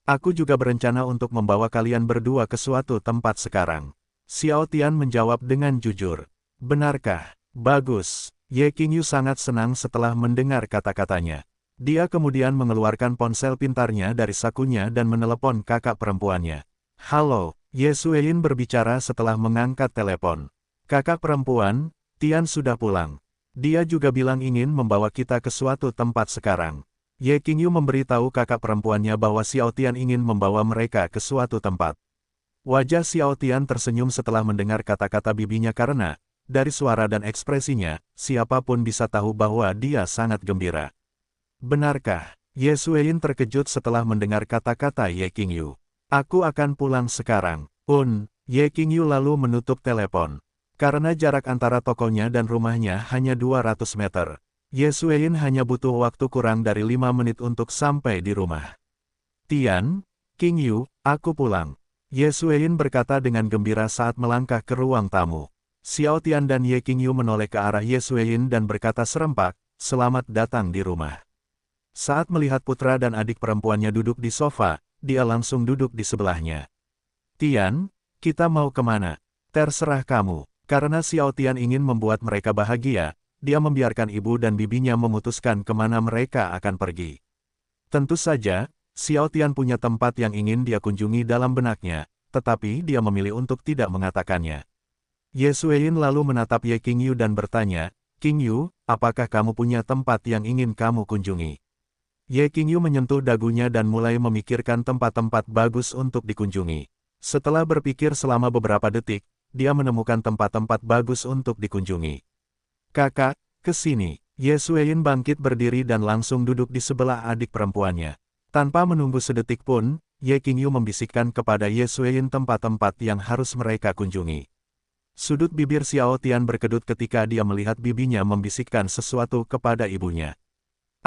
Speaker 1: Aku juga berencana untuk membawa kalian berdua ke suatu tempat sekarang. Xiao Tian menjawab dengan jujur. Benarkah? Bagus. Ye Qingyu sangat senang setelah mendengar kata-katanya. Dia kemudian mengeluarkan ponsel pintarnya dari sakunya dan menelepon kakak perempuannya. Halo, Ye Suein berbicara setelah mengangkat telepon. Kakak perempuan, Tian sudah pulang. Dia juga bilang ingin membawa kita ke suatu tempat sekarang. Ye Qingyu memberitahu kakak perempuannya bahwa Xiao Tian ingin membawa mereka ke suatu tempat. Wajah Xiao Tian tersenyum setelah mendengar kata-kata bibinya karena, dari suara dan ekspresinya, siapapun bisa tahu bahwa dia sangat gembira. Benarkah? Ye Suein terkejut setelah mendengar kata-kata Ye Qingyu. Aku akan pulang sekarang. Ye Qingyu lalu menutup telepon. Karena jarak antara tokonya dan rumahnya hanya 200 meter. Ye Suein hanya butuh waktu kurang dari 5 menit untuk sampai di rumah. Tian, Qingyu, aku pulang. Ye Suein berkata dengan gembira saat melangkah ke ruang tamu. Xiao Tian dan Ye Qingyu menoleh ke arah Ye Suein dan berkata serempak, selamat datang di rumah. Saat melihat putra dan adik perempuannya duduk di sofa, dia langsung duduk di sebelahnya. Tian, kita mau kemana? Terserah kamu. Karena Xiao Tian ingin membuat mereka bahagia, dia membiarkan ibu dan bibinya memutuskan kemana mereka akan pergi. Tentu saja, Xiao Tian punya tempat yang ingin dia kunjungi dalam benaknya, tetapi dia memilih untuk tidak mengatakannya. Ye Suein lalu menatap Ye Qingyu dan bertanya, Qingyu, apakah kamu punya tempat yang ingin kamu kunjungi? Ye Qingyu menyentuh dagunya dan mulai memikirkan tempat-tempat bagus untuk dikunjungi. Setelah berpikir selama beberapa detik, dia menemukan tempat-tempat bagus untuk dikunjungi. Kakak, ke sini. Ye Suein bangkit berdiri dan langsung duduk di sebelah adik perempuannya. Tanpa menunggu sedetik pun, Ye Qingyu membisikkan kepada Ye Suein tempat-tempat yang harus mereka kunjungi. Sudut bibir Xiao Tian berkedut ketika dia melihat bibinya membisikkan sesuatu kepada ibunya.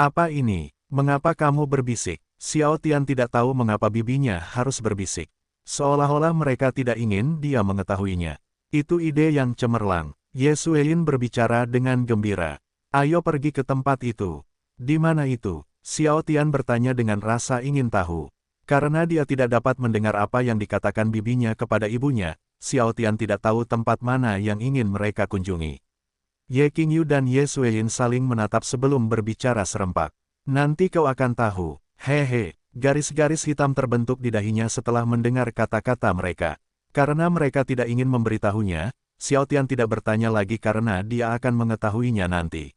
Speaker 1: Apa ini? Mengapa kamu berbisik? Xiao Tian tidak tahu mengapa bibinya harus berbisik. Seolah-olah mereka tidak ingin dia mengetahuinya. Itu ide yang cemerlang. Ye Suein berbicara dengan gembira. Ayo pergi ke tempat itu. Di mana itu? Xiao Tian bertanya dengan rasa ingin tahu. Karena dia tidak dapat mendengar apa yang dikatakan bibinya kepada ibunya, Xiao Tian tidak tahu tempat mana yang ingin mereka kunjungi. Ye Qingyu dan Ye Sueyin saling menatap sebelum berbicara serempak. Nanti kau akan tahu. Hehe, garis-garis hitam terbentuk di dahinya setelah mendengar kata-kata mereka. Karena mereka tidak ingin memberitahunya, Xiao Tian tidak bertanya lagi karena dia akan mengetahuinya nanti.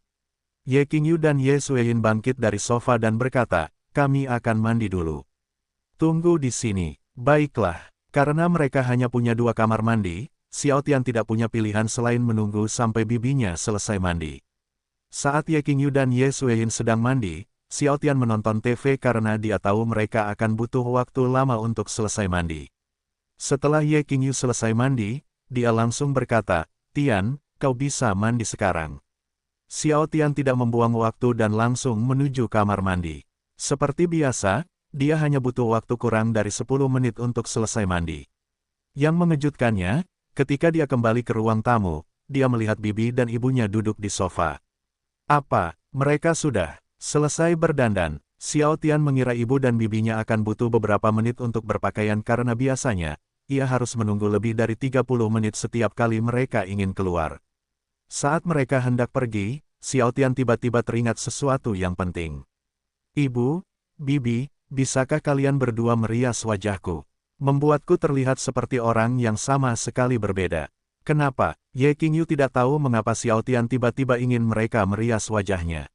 Speaker 1: Ye Qingyu dan Ye Sueyin bangkit dari sofa dan berkata, kami akan mandi dulu. Tunggu di sini. Baiklah, karena mereka hanya punya 2 kamar mandi, Xiao Tian tidak punya pilihan selain menunggu sampai bibinya selesai mandi. Saat Ye Qingyu dan Ye Sueyin sedang mandi, Xiao Tian menonton TV karena dia tahu mereka akan butuh waktu lama untuk selesai mandi. Setelah Ye Qingyu selesai mandi, dia langsung berkata, Tian, kau bisa mandi sekarang. Xiao Tian tidak membuang waktu dan langsung menuju kamar mandi. Seperti biasa, dia hanya butuh waktu kurang dari 10 menit untuk selesai mandi. Yang mengejutkannya, ketika dia kembali ke ruang tamu, dia melihat bibi dan ibunya duduk di sofa. Apa, mereka sudah selesai berdandan? Xiao Tian mengira ibu dan bibinya akan butuh beberapa menit untuk berpakaian karena biasanya, ia harus menunggu lebih dari 30 menit setiap kali mereka ingin keluar. Saat mereka hendak pergi, Xiao Tian tiba-tiba teringat sesuatu yang penting. Ibu, bibi, bisakah kalian berdua merias wajahku? Membuatku terlihat seperti orang yang sama sekali berbeda. Kenapa? Ye Qingyu tidak tahu mengapa Xiao Tian tiba-tiba ingin mereka merias wajahnya.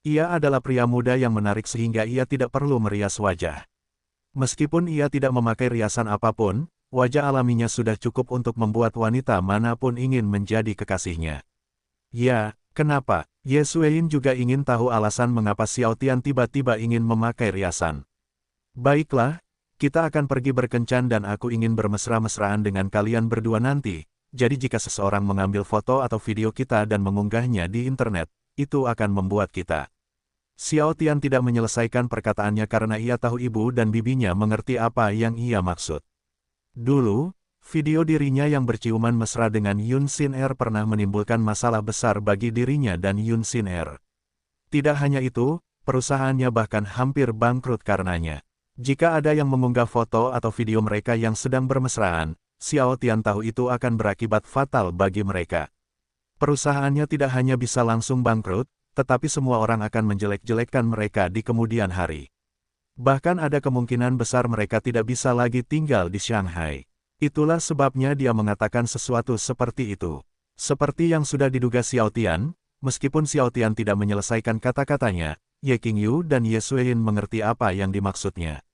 Speaker 1: Ia adalah pria muda yang menarik sehingga ia tidak perlu merias wajah. Meskipun ia tidak memakai riasan apapun, wajah alaminya sudah cukup untuk membuat wanita manapun ingin menjadi kekasihnya. Ya, kenapa? Ye Sueyin juga ingin tahu alasan mengapa Xiao Tian tiba-tiba ingin memakai riasan. Baiklah, kita akan pergi berkencan dan aku ingin bermesra-mesraan dengan kalian berdua nanti, jadi jika seseorang mengambil foto atau video kita dan mengunggahnya di internet, itu akan membuat kita. Xiao Tian tidak menyelesaikan perkataannya karena ia tahu ibu dan bibinya mengerti apa yang ia maksud. Dulu, video dirinya yang berciuman mesra dengan Yun Xin Er pernah menimbulkan masalah besar bagi dirinya dan Yun Xin Er. Tidak hanya itu, perusahaannya bahkan hampir bangkrut karenanya. Jika ada yang mengunggah foto atau video mereka yang sedang bermesraan, Xiao Tian tahu itu akan berakibat fatal bagi mereka. Perusahaannya tidak hanya bisa langsung bangkrut, tetapi semua orang akan menjelek-jelekkan mereka di kemudian hari. Bahkan ada kemungkinan besar mereka tidak bisa lagi tinggal di Shanghai. Itulah sebabnya dia mengatakan sesuatu seperti itu. Seperti yang sudah diduga Xiao Tian, meskipun Xiao Tian tidak menyelesaikan kata-katanya, Ye Qingyu dan Ye Sueyin mengerti apa yang dimaksudnya.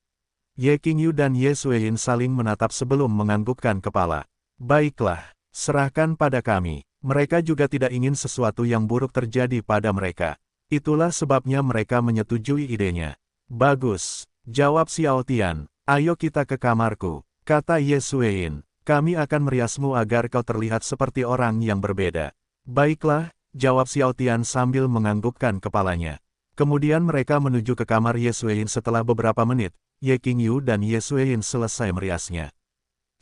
Speaker 1: Ye Qingyu dan Ye Sueyin saling menatap sebelum menganggukkan kepala. Baiklah, serahkan pada kami. Mereka juga tidak ingin sesuatu yang buruk terjadi pada mereka. Itulah sebabnya mereka menyetujui idenya. Bagus, jawab Xiao Tian. Ayo kita ke kamarku, kata Ye Sueyin. Kami akan meriasmu agar kau terlihat seperti orang yang berbeda. Baiklah, jawab Xiao Tian sambil menganggukkan kepalanya. Kemudian mereka menuju ke kamar Ye Sueyin setelah beberapa menit. Ye Qingyu dan Ye Sueyin selesai meriasnya.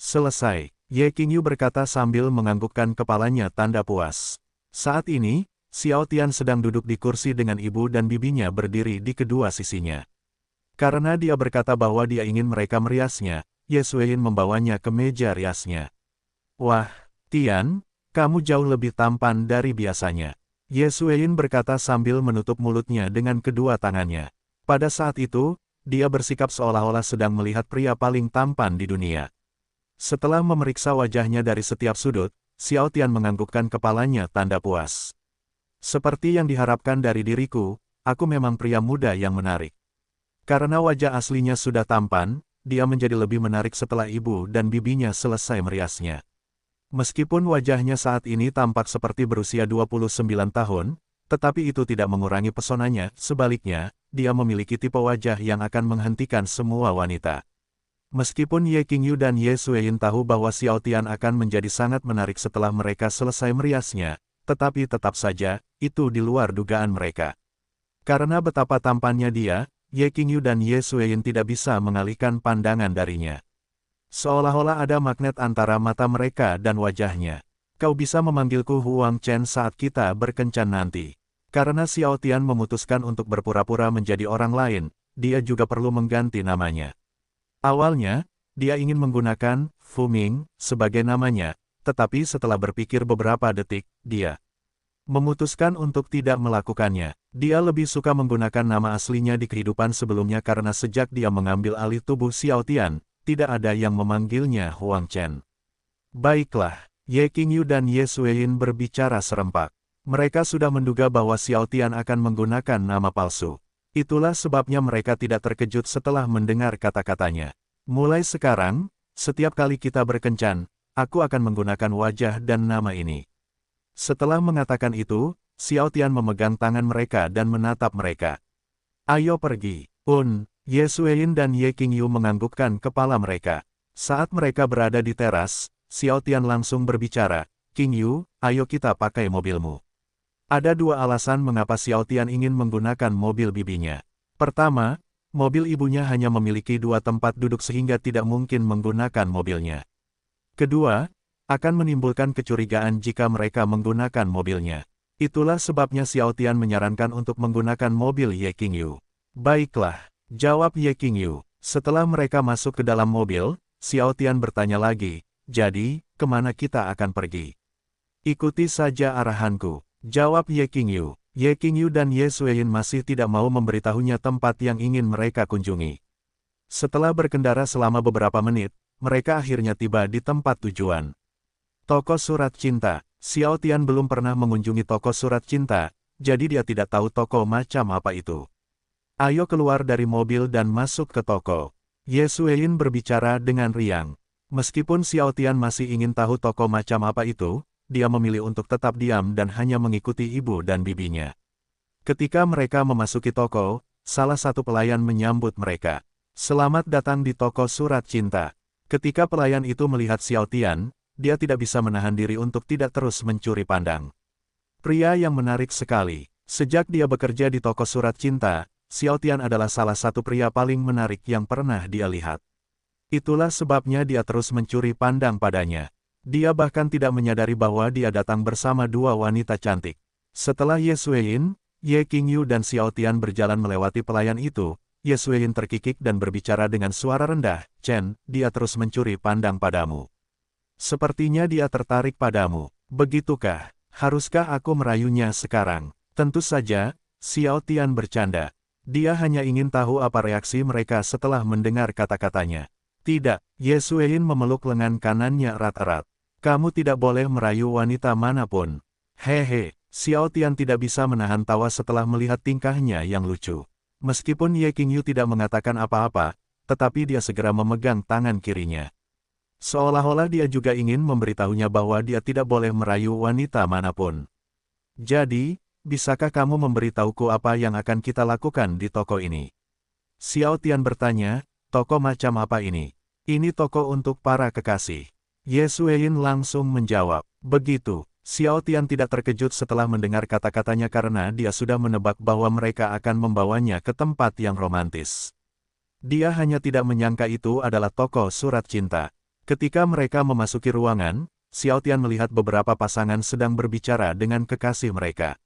Speaker 1: Selesai, Ye Qingyu berkata sambil menganggukkan kepalanya tanda puas. Saat ini, Xiao Tian sedang duduk di kursi dengan ibu dan bibinya berdiri di kedua sisinya. Karena dia berkata bahwa dia ingin mereka meriasnya, Ye Sueyin membawanya ke meja riasnya. Wah, Tian, kamu jauh lebih tampan dari biasanya. Ye Sueyin berkata sambil menutup mulutnya dengan kedua tangannya. Pada saat itu, dia bersikap seolah-olah sedang melihat pria paling tampan di dunia. Setelah memeriksa wajahnya dari setiap sudut, Xiao Tian menganggukkan kepalanya tanda puas. Seperti yang diharapkan dari diriku, aku memang pria muda yang menarik. Karena wajah aslinya sudah tampan, dia menjadi lebih menarik setelah ibu dan bibinya selesai meriasnya. Meskipun wajahnya saat ini tampak seperti berusia 29 tahun, tetapi itu tidak mengurangi pesonanya, sebaliknya, dia memiliki tipe wajah yang akan menghentikan semua wanita. Meskipun Ye Qingyu dan Ye Sueyin tahu bahwa Xiao Tian akan menjadi sangat menarik setelah mereka selesai meriasnya, tetapi tetap saja, itu di luar dugaan mereka. Karena betapa tampannya dia, Ye Qingyu dan Ye Sueyin tidak bisa mengalihkan pandangan darinya. Seolah-olah ada magnet antara mata mereka dan wajahnya. Kau bisa memanggilku Huang Chen saat kita berkencan nanti. Karena Xiao Tian memutuskan untuk berpura-pura menjadi orang lain, dia juga perlu mengganti namanya. Awalnya, dia ingin menggunakan Fu Ming sebagai namanya, tetapi setelah berpikir beberapa detik, dia memutuskan untuk tidak melakukannya. Dia lebih suka menggunakan nama aslinya di kehidupan sebelumnya karena sejak dia mengambil alih tubuh Xiao Tian, tidak ada yang memanggilnya Huang Chen. Baiklah, Ye Qingyu dan Ye Xueyin berbicara serempak. Mereka sudah menduga bahwa Xiao Tian akan menggunakan nama palsu. Itulah sebabnya mereka tidak terkejut setelah mendengar kata-katanya. Mulai sekarang, setiap kali kita berkencan, aku akan menggunakan wajah dan nama ini. Setelah mengatakan itu, Xiao Tian memegang tangan mereka dan menatap mereka. Ayo pergi. Ye Xueyin dan Ye Qingyu menganggukkan kepala mereka. Saat mereka berada di teras, Xiao Tian langsung berbicara, Qingyu, ayo kita pakai mobilmu. Ada dua alasan mengapa Xiao Tian ingin menggunakan mobil bibinya. Pertama, mobil ibunya hanya memiliki dua tempat duduk sehingga tidak mungkin menggunakan mobilnya. Kedua, akan menimbulkan kecurigaan jika mereka menggunakan mobilnya. Itulah sebabnya Xiao Tian menyarankan untuk menggunakan mobil Ye Qingyu. Baiklah, jawab Ye Qingyu. Setelah mereka masuk ke dalam mobil, Xiao Tian bertanya lagi, jadi, kemana kita akan pergi? Ikuti saja arahanku. Jawab Ye Qingyu. Ye Qingyu dan Ye Xueyin masih tidak mau memberitahunya tempat yang ingin mereka kunjungi. Setelah berkendara selama beberapa menit, mereka akhirnya tiba di tempat tujuan. Toko surat cinta. Xiao Tian belum pernah mengunjungi toko surat cinta, jadi dia tidak tahu toko macam apa itu. Ayo keluar dari mobil dan masuk ke toko. Ye Xueyin berbicara dengan riang. Meskipun Xiao Tian masih ingin tahu toko macam apa itu, dia memilih untuk tetap diam dan hanya mengikuti ibu dan bibinya. Ketika mereka memasuki toko, salah satu pelayan menyambut mereka. Selamat datang di toko surat cinta. Ketika pelayan itu melihat Xiao Tian, dia tidak bisa menahan diri untuk tidak terus mencuri pandang. Pria yang menarik sekali. Sejak dia bekerja di toko surat cinta, Xiao Tian adalah salah satu pria paling menarik yang pernah dia lihat. Itulah sebabnya dia terus mencuri pandang padanya. Dia bahkan tidak menyadari bahwa dia datang bersama dua wanita cantik. Setelah Ye Xueyin, Ye Qingyu dan Xiao Tian berjalan melewati pelayan itu, Ye Xueyin terkikik dan berbicara dengan suara rendah, Chen, dia terus mencuri pandang padamu. Sepertinya dia tertarik padamu. Begitukah? Haruskah aku merayunya sekarang? Tentu saja, Xiao Tian bercanda. Dia hanya ingin tahu apa reaksi mereka setelah mendengar kata-katanya. Tidak, Ye Xueyin memeluk lengan kanannya erat-erat. Kamu tidak boleh merayu wanita manapun. Hehe, Xiao Tian tidak bisa menahan tawa setelah melihat tingkahnya yang lucu. Meskipun Ye Qingyu tidak mengatakan apa-apa, tetapi dia segera memegang tangan kirinya. Seolah-olah dia juga ingin memberitahunya bahwa dia tidak boleh merayu wanita manapun. Jadi, bisakah kamu memberitahuku apa yang akan kita lakukan di toko ini? Xiao Tian bertanya, toko macam apa ini? Ini toko untuk para kekasih. Ye Xueyin langsung menjawab, begitu. Xiao Tian tidak terkejut setelah mendengar kata-katanya karena dia sudah menebak bahwa mereka akan membawanya ke tempat yang romantis. Dia hanya tidak menyangka itu adalah toko surat cinta. Ketika mereka memasuki ruangan, Xiao Tian melihat beberapa pasangan sedang berbicara dengan kekasih mereka.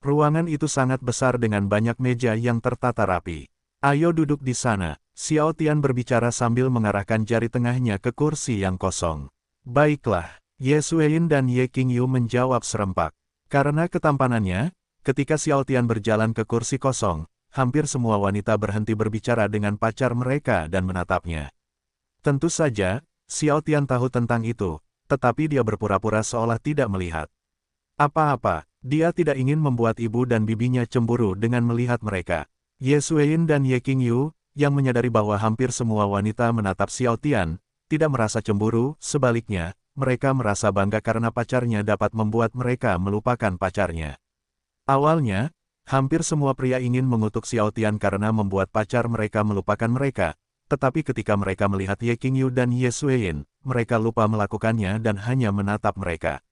Speaker 1: Ruangan itu sangat besar dengan banyak meja yang tertata rapi. Ayo duduk di sana. Xiao Tian berbicara sambil mengarahkan jari tengahnya ke kursi yang kosong. Baiklah, Ye Xueyin dan Ye Qingyu menjawab serempak. Karena ketampanannya, ketika Xiao Tian berjalan ke kursi kosong, hampir semua wanita berhenti berbicara dengan pacar mereka dan menatapnya. Tentu saja, Xiao Tian tahu tentang itu, tetapi dia berpura-pura seolah tidak melihat apa-apa. Dia tidak ingin membuat ibu dan bibinya cemburu dengan melihat mereka. Ye Xueyin dan Ye Qingyu, yang menyadari bahwa hampir semua wanita menatap Xiao Tian, tidak merasa cemburu, sebaliknya, mereka merasa bangga karena pacarnya dapat membuat mereka melupakan pacarnya. Awalnya, hampir semua pria ingin mengutuk Xiao Tian karena membuat pacar mereka melupakan mereka, tetapi ketika mereka melihat Ye Qingyu dan Ye Xueyin, mereka lupa melakukannya dan hanya menatap mereka.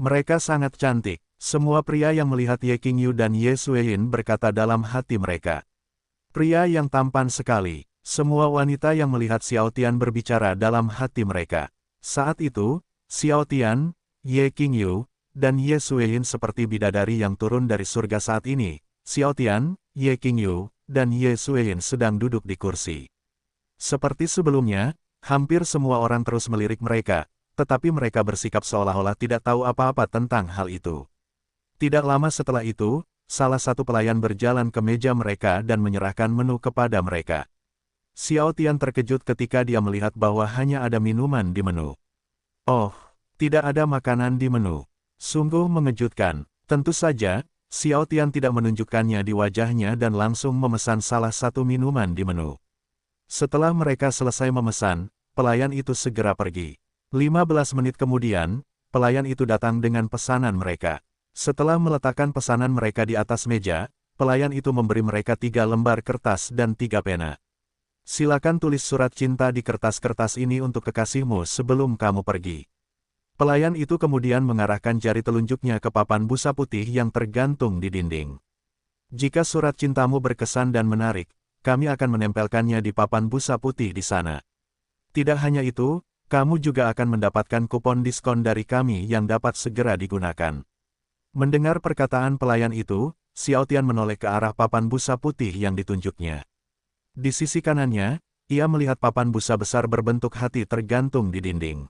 Speaker 1: Mereka sangat cantik. Semua pria yang melihat Ye Qingyu dan Ye Xueyin berkata dalam hati mereka. Pria yang tampan sekali. Semua wanita yang melihat Xiao Tian berbicara dalam hati mereka. Saat itu, Xiao Tian, Ye Qingyu, dan Ye Suein seperti bidadari yang turun dari surga saat ini. Xiao Tian, Ye Qingyu, dan Ye Suein sedang duduk di kursi. Seperti sebelumnya, hampir semua orang terus melirik mereka, tetapi mereka bersikap seolah-olah tidak tahu apa-apa tentang hal itu. Tidak lama setelah itu, salah satu pelayan berjalan ke meja mereka dan menyerahkan menu kepada mereka. Xiao Tian terkejut ketika dia melihat bahwa hanya ada minuman di menu. Oh, tidak ada makanan di menu. Sungguh mengejutkan. Tentu saja, Xiao Tian tidak menunjukkannya di wajahnya dan langsung memesan salah satu minuman di menu. Setelah mereka selesai memesan, pelayan itu segera pergi. 15 menit kemudian, pelayan itu datang dengan pesanan mereka. Setelah meletakkan pesanan mereka di atas meja, pelayan itu memberi mereka 3 lembar kertas dan 3 pena. Silakan tulis surat cinta di kertas-kertas ini untuk kekasihmu sebelum kamu pergi. Pelayan itu kemudian mengarahkan jari telunjuknya ke papan busa putih yang tergantung di dinding. Jika surat cintamu berkesan dan menarik, kami akan menempelkannya di papan busa putih di sana. Tidak hanya itu, kamu juga akan mendapatkan kupon diskon dari kami yang dapat segera digunakan. Mendengar perkataan pelayan itu, Xiao Tian menoleh ke arah papan busa putih yang ditunjuknya. Di sisi kanannya, ia melihat papan busa besar berbentuk hati tergantung di dinding.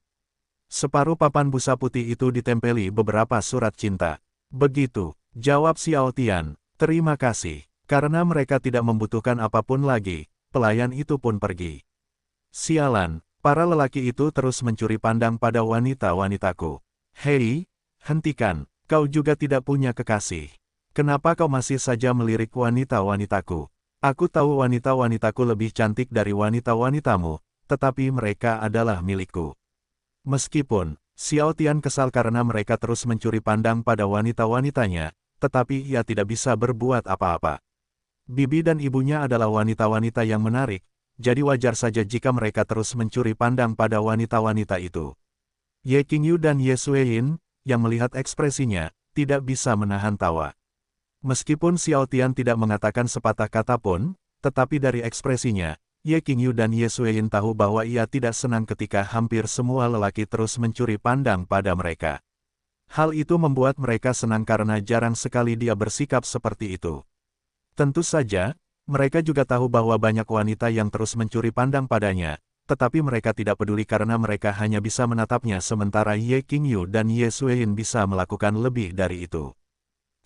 Speaker 1: Separuh papan busa putih itu ditempeli beberapa surat cinta. Begitu, jawab Xiao Tian, terima kasih. Karena mereka tidak membutuhkan apapun lagi, pelayan itu pun pergi. Sialan, para lelaki itu terus mencuri pandang pada wanita-wanitaku. Hei, hentikan, kau juga tidak punya kekasih. Kenapa kau masih saja melirik wanita-wanitaku? Aku tahu wanita-wanitaku lebih cantik dari wanita-wanitamu, tetapi mereka adalah milikku. Meskipun, Xiao Tian kesal karena mereka terus mencuri pandang pada wanita-wanitanya, tetapi ia tidak bisa berbuat apa-apa. Bibi dan ibunya adalah wanita-wanita yang menarik, jadi wajar saja jika mereka terus mencuri pandang pada wanita-wanita itu. Ye Qingyu dan Ye Suein, yang melihat ekspresinya, tidak bisa menahan tawa. Meskipun Xiao Tian tidak mengatakan sepatah kata pun, tetapi dari ekspresinya, Ye Qingyu dan Ye Suein tahu bahwa ia tidak senang ketika hampir semua lelaki terus mencuri pandang pada mereka. Hal itu membuat mereka senang karena jarang sekali dia bersikap seperti itu. Tentu saja, mereka juga tahu bahwa banyak wanita yang terus mencuri pandang padanya, tetapi mereka tidak peduli karena mereka hanya bisa menatapnya sementara Ye Qingyu dan Ye Suein bisa melakukan lebih dari itu.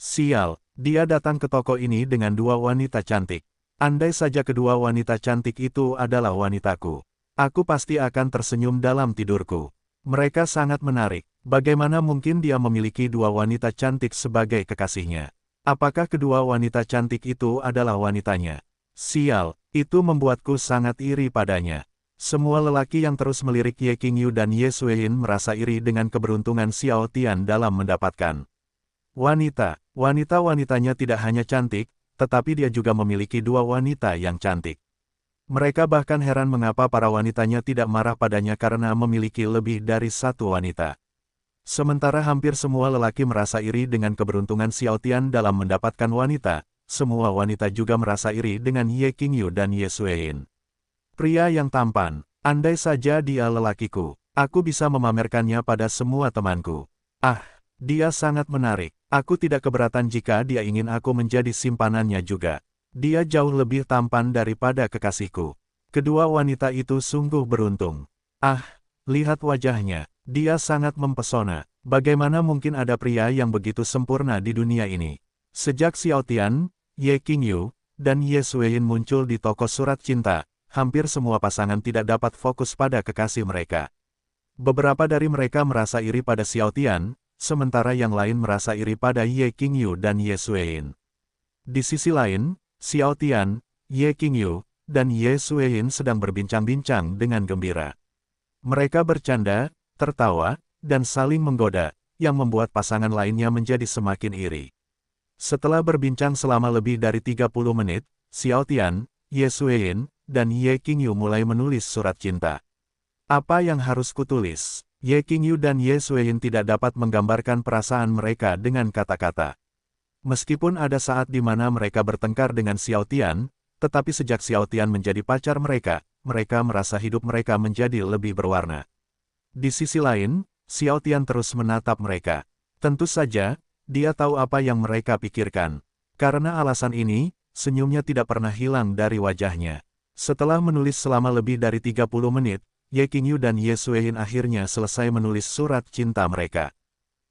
Speaker 1: Sial, dia datang ke toko ini dengan 2 wanita cantik. Andai saja kedua wanita cantik itu adalah wanitaku, aku pasti akan tersenyum dalam tidurku. Mereka sangat menarik, bagaimana mungkin dia memiliki 2 wanita cantik sebagai kekasihnya? Apakah kedua wanita cantik itu adalah wanitanya? Sial, itu membuatku sangat iri padanya. Semua lelaki yang terus melirik Ye Qingyu dan Ye Suein merasa iri dengan keberuntungan Xiao Tian dalam mendapatkan wanita. Wanita-wanitanya tidak hanya cantik, tetapi dia juga memiliki 2 wanita yang cantik. Mereka bahkan heran mengapa para wanitanya tidak marah padanya karena memiliki lebih dari 1 wanita. Sementara hampir semua lelaki merasa iri dengan keberuntungan Xiao Tian dalam mendapatkan wanita, semua wanita juga merasa iri dengan Ye Qingyu dan Ye Suein. Pria yang tampan, andai saja dia lelakiku, aku bisa memamerkannya pada semua temanku. Ah, dia sangat menarik, aku tidak keberatan jika dia ingin aku menjadi simpanannya juga. Dia jauh lebih tampan daripada kekasihku. Kedua wanita itu sungguh beruntung. Ah, lihat wajahnya. Dia sangat mempesona. Bagaimana mungkin ada pria yang begitu sempurna di dunia ini? Sejak Xiao Tian, Ye Qingyu, dan Ye Suein muncul di toko surat cinta, hampir semua pasangan tidak dapat fokus pada kekasih mereka. Beberapa dari mereka merasa iri pada Xiao Tian, sementara yang lain merasa iri pada Ye Qingyu dan Ye Suein. Di sisi lain, Xiao Tian, Ye Qingyu, dan Ye Suein sedang berbincang-bincang dengan gembira. Mereka bercanda, tertawa, dan saling menggoda, yang membuat pasangan lainnya menjadi semakin iri. Setelah berbincang selama lebih dari 30 menit, Xiao Tian, Ye Suein, dan Ye Qingyu mulai menulis surat cinta. Apa yang harus kutulis? Ye Qingyu dan Ye Suein tidak dapat menggambarkan perasaan mereka dengan kata-kata. Meskipun ada saat di mana mereka bertengkar dengan Xiao Tian, tetapi sejak Xiao Tian menjadi pacar mereka merasa hidup mereka menjadi lebih berwarna. Di sisi lain, Xiao Tian terus menatap mereka. Tentu saja, dia tahu apa yang mereka pikirkan. Karena alasan ini, senyumnya tidak pernah hilang dari wajahnya. Setelah menulis selama lebih dari 30 menit, Ye Qingyu dan Ye Xueyin akhirnya selesai menulis surat cinta mereka.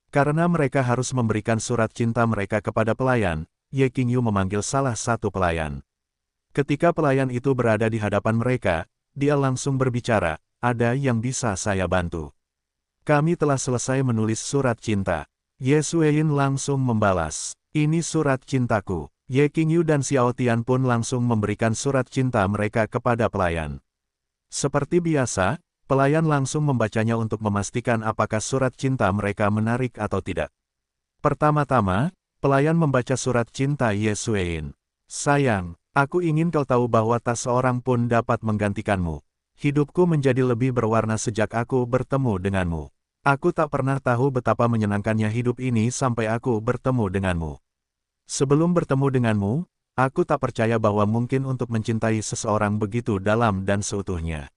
Speaker 1: Karena mereka harus memberikan surat cinta mereka kepada pelayan, Ye Qingyu memanggil salah satu pelayan. Ketika pelayan itu berada di hadapan mereka, dia langsung berbicara, "Ada yang bisa saya bantu? Kami telah selesai menulis surat cinta." Ye Xueyin langsung membalas, "Ini surat cintaku." Ye Qingyu dan Xiao Tian pun langsung memberikan surat cinta mereka kepada pelayan. Seperti biasa, pelayan langsung membacanya untuk memastikan apakah surat cinta mereka menarik atau tidak. Pertama-tama, pelayan membaca surat cinta Ye Xueyin. "Sayang, aku ingin kau tahu bahwa tak seorang pun dapat menggantikanmu. Hidupku menjadi lebih berwarna sejak aku bertemu denganmu. Aku tak pernah tahu betapa menyenangkannya hidup ini sampai aku bertemu denganmu. Sebelum bertemu denganmu, aku tak percaya bahwa mungkin untuk mencintai seseorang begitu dalam dan seutuhnya.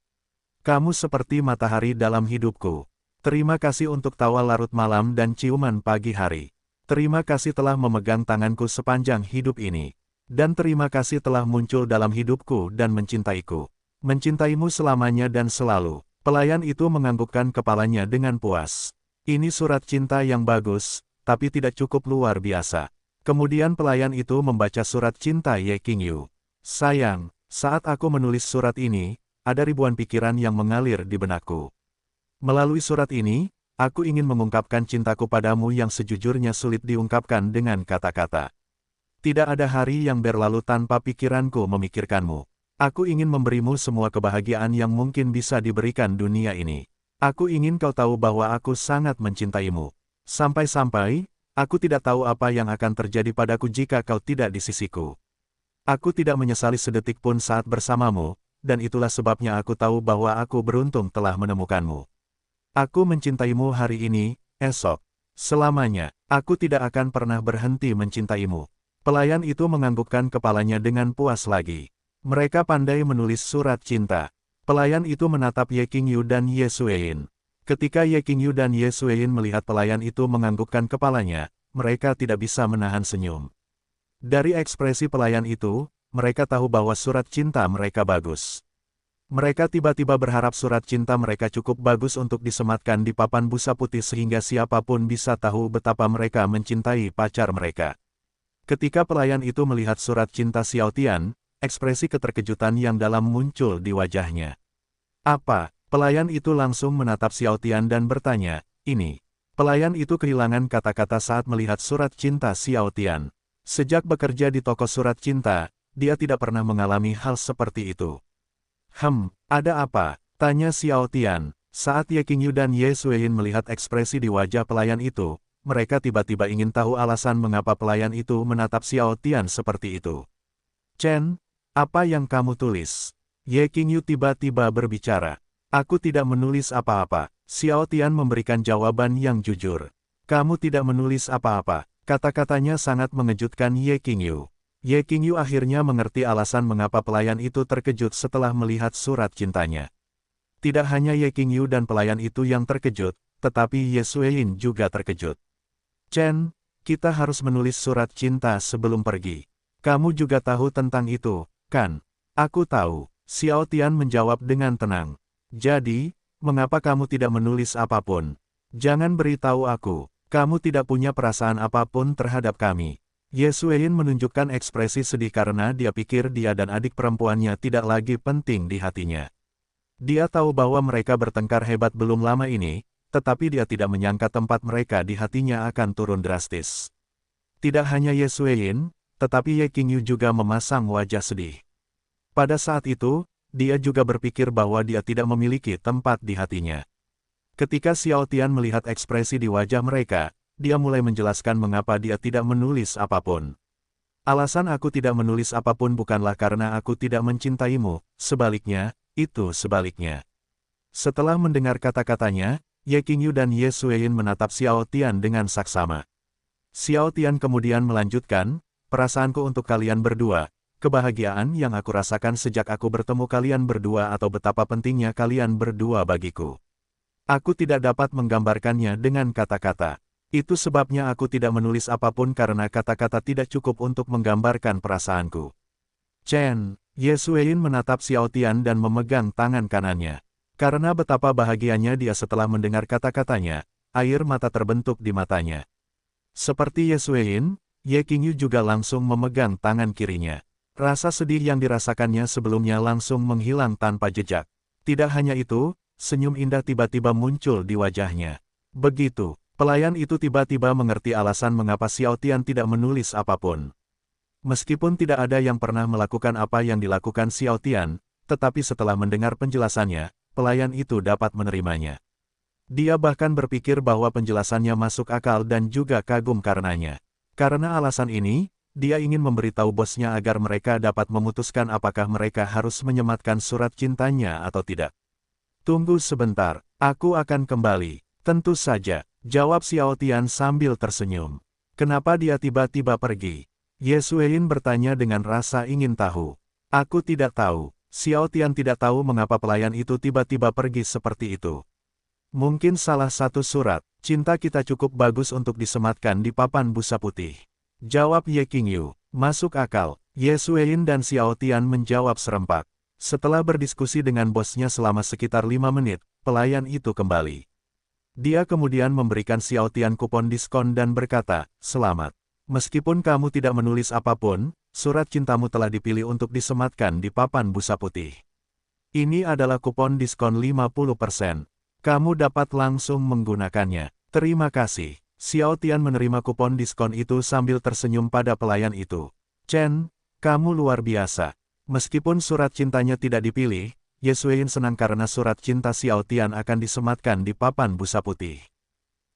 Speaker 1: Kamu seperti matahari dalam hidupku. Terima kasih untuk tawa larut malam dan ciuman pagi hari. Terima kasih telah memegang tanganku sepanjang hidup ini. Dan terima kasih telah muncul dalam hidupku dan mencintaiku. Mencintaimu selamanya dan selalu." Pelayan itu menganggukkan kepalanya dengan puas. Ini surat cinta yang bagus, tapi tidak cukup luar biasa. Kemudian pelayan itu membaca surat cinta Ye Qingyu. "Sayang, saat aku menulis surat ini, ada ribuan pikiran yang mengalir di benakku. Melalui surat ini, aku ingin mengungkapkan cintaku padamu yang sejujurnya sulit diungkapkan dengan kata-kata. Tidak ada hari yang berlalu tanpa pikiranku memikirkanmu. Aku ingin memberimu semua kebahagiaan yang mungkin bisa diberikan dunia ini. Aku ingin kau tahu bahwa aku sangat mencintaimu. Sampai-sampai, aku tidak tahu apa yang akan terjadi padaku jika kau tidak di sisiku. Aku tidak menyesali sedetik pun saat bersamamu, dan itulah sebabnya aku tahu bahwa aku beruntung telah menemukanmu. Aku mencintaimu hari ini, esok, selamanya. Aku tidak akan pernah berhenti mencintaimu." Pelayan itu menganggukkan kepalanya dengan puas lagi. Mereka pandai menulis surat cinta. Pelayan itu menatap Ye Qingyu dan Ye Xueyin. Ketika Ye Qingyu dan Ye Xueyin melihat pelayan itu menganggukkan kepalanya, mereka tidak bisa menahan senyum. Dari ekspresi pelayan itu, mereka tahu bahwa surat cinta mereka bagus. Mereka tiba-tiba berharap surat cinta mereka cukup bagus untuk disematkan di papan busa putih sehingga siapapun bisa tahu betapa mereka mencintai pacar mereka. Ketika pelayan itu melihat surat cinta Xiao Tian, ekspresi keterkejutan yang dalam muncul di wajahnya. "Apa?" Pelayan itu langsung menatap Xiao Tian dan bertanya, "Ini?" Pelayan itu kehilangan kata-kata saat melihat surat cinta Xiao Tian. Sejak bekerja di toko surat cinta, dia tidak pernah mengalami hal seperti itu. Ada apa?" tanya Xiao Tian. Saat Ye Qingyu dan Ye Xueyin melihat ekspresi di wajah pelayan itu, mereka tiba-tiba ingin tahu alasan mengapa pelayan itu menatap Xiao Tian seperti itu. "Chen, apa yang kamu tulis?" Ye Qingyu tiba-tiba berbicara. "Aku tidak menulis apa-apa." Xiao Tian memberikan jawaban yang jujur. "Kamu tidak menulis apa-apa." Kata-katanya sangat mengejutkan Ye Qingyu. Ye Qingyu akhirnya mengerti alasan mengapa pelayan itu terkejut setelah melihat surat cintanya. Tidak hanya Ye Qingyu dan pelayan itu yang terkejut, tetapi Ye Xueyin juga terkejut. "Chen, kita harus menulis surat cinta sebelum pergi. Kamu juga tahu tentang itu, kan?" "Aku tahu." Xiao Tian menjawab dengan tenang. "Jadi, mengapa kamu tidak menulis apapun? Jangan beritahu aku, kamu tidak punya perasaan apapun terhadap kami." Ye Xueyin menunjukkan ekspresi sedih karena dia pikir dia dan adik perempuannya tidak lagi penting di hatinya. Dia tahu bahwa mereka bertengkar hebat belum lama ini, tetapi dia tidak menyangka tempat mereka di hatinya akan turun drastis. Tidak hanya Ye Xueyin, tetapi Ye Qingyu juga memasang wajah sedih. Pada saat itu, dia juga berpikir bahwa dia tidak memiliki tempat di hatinya. Ketika Xiao Tian melihat ekspresi di wajah mereka, dia mulai menjelaskan mengapa dia tidak menulis apapun. "Alasan aku tidak menulis apapun bukanlah karena aku tidak mencintaimu, sebaliknya, itu sebaliknya." Setelah mendengar kata-katanya, Ye Qingyu dan Ye Xueyin menatap Xiao Tian dengan saksama. Xiao Tian kemudian melanjutkan, "Perasaanku untuk kalian berdua, kebahagiaan yang aku rasakan sejak aku bertemu kalian berdua atau betapa pentingnya kalian berdua bagiku. Aku tidak dapat menggambarkannya dengan kata-kata. Itu sebabnya aku tidak menulis apapun karena kata-kata tidak cukup untuk menggambarkan perasaanku. Chen, Ye Xueyin menatap Xiao Tian dan memegang tangan kanannya. Karena betapa bahagianya dia setelah mendengar kata-katanya, air mata terbentuk di matanya. Seperti Ye Xueyin, Ye Qingyu juga langsung memegang tangan kirinya. Rasa sedih yang dirasakannya sebelumnya langsung menghilang tanpa jejak. Tidak hanya itu, senyum indah tiba-tiba muncul di wajahnya. Begitu, pelayan itu tiba-tiba mengerti alasan mengapa Xiao Tian tidak menulis apapun. Meskipun tidak ada yang pernah melakukan apa yang dilakukan Xiao Tian, tetapi setelah mendengar penjelasannya, pelayan itu dapat menerimanya. Dia bahkan berpikir bahwa penjelasannya masuk akal dan juga kagum karenanya. Karena alasan ini, dia ingin memberitahu bosnya agar mereka dapat memutuskan apakah mereka harus menyematkan surat cintanya atau tidak. Tunggu sebentar, aku akan kembali. Tentu saja, jawab Xiao Tian sambil tersenyum. Kenapa dia tiba-tiba pergi? Ye Xueyin bertanya dengan rasa ingin tahu. Aku tidak tahu. Xiao Tian tidak tahu mengapa pelayan itu tiba-tiba pergi seperti itu. Mungkin salah satu surat, cinta kita cukup bagus untuk disematkan di papan busa putih. Jawab Ye Qingyu. Masuk akal. Ye Xueyin dan Xiao Tian menjawab serempak. Setelah berdiskusi dengan bosnya selama sekitar 5 menit, pelayan itu kembali. Dia kemudian memberikan Xiao Tian kupon diskon dan berkata, "Selamat. Meskipun kamu tidak menulis apapun, surat cintamu telah dipilih untuk disematkan di papan busa putih. Ini adalah kupon diskon 50%. Kamu dapat langsung menggunakannya. Terima kasih." Xiao Tian menerima kupon diskon itu sambil tersenyum pada pelayan itu. "Chen, kamu luar biasa." Meskipun surat cintanya tidak dipilih, Ye Xueyin senang karena surat cinta Xiao Tian akan disematkan di papan busa putih.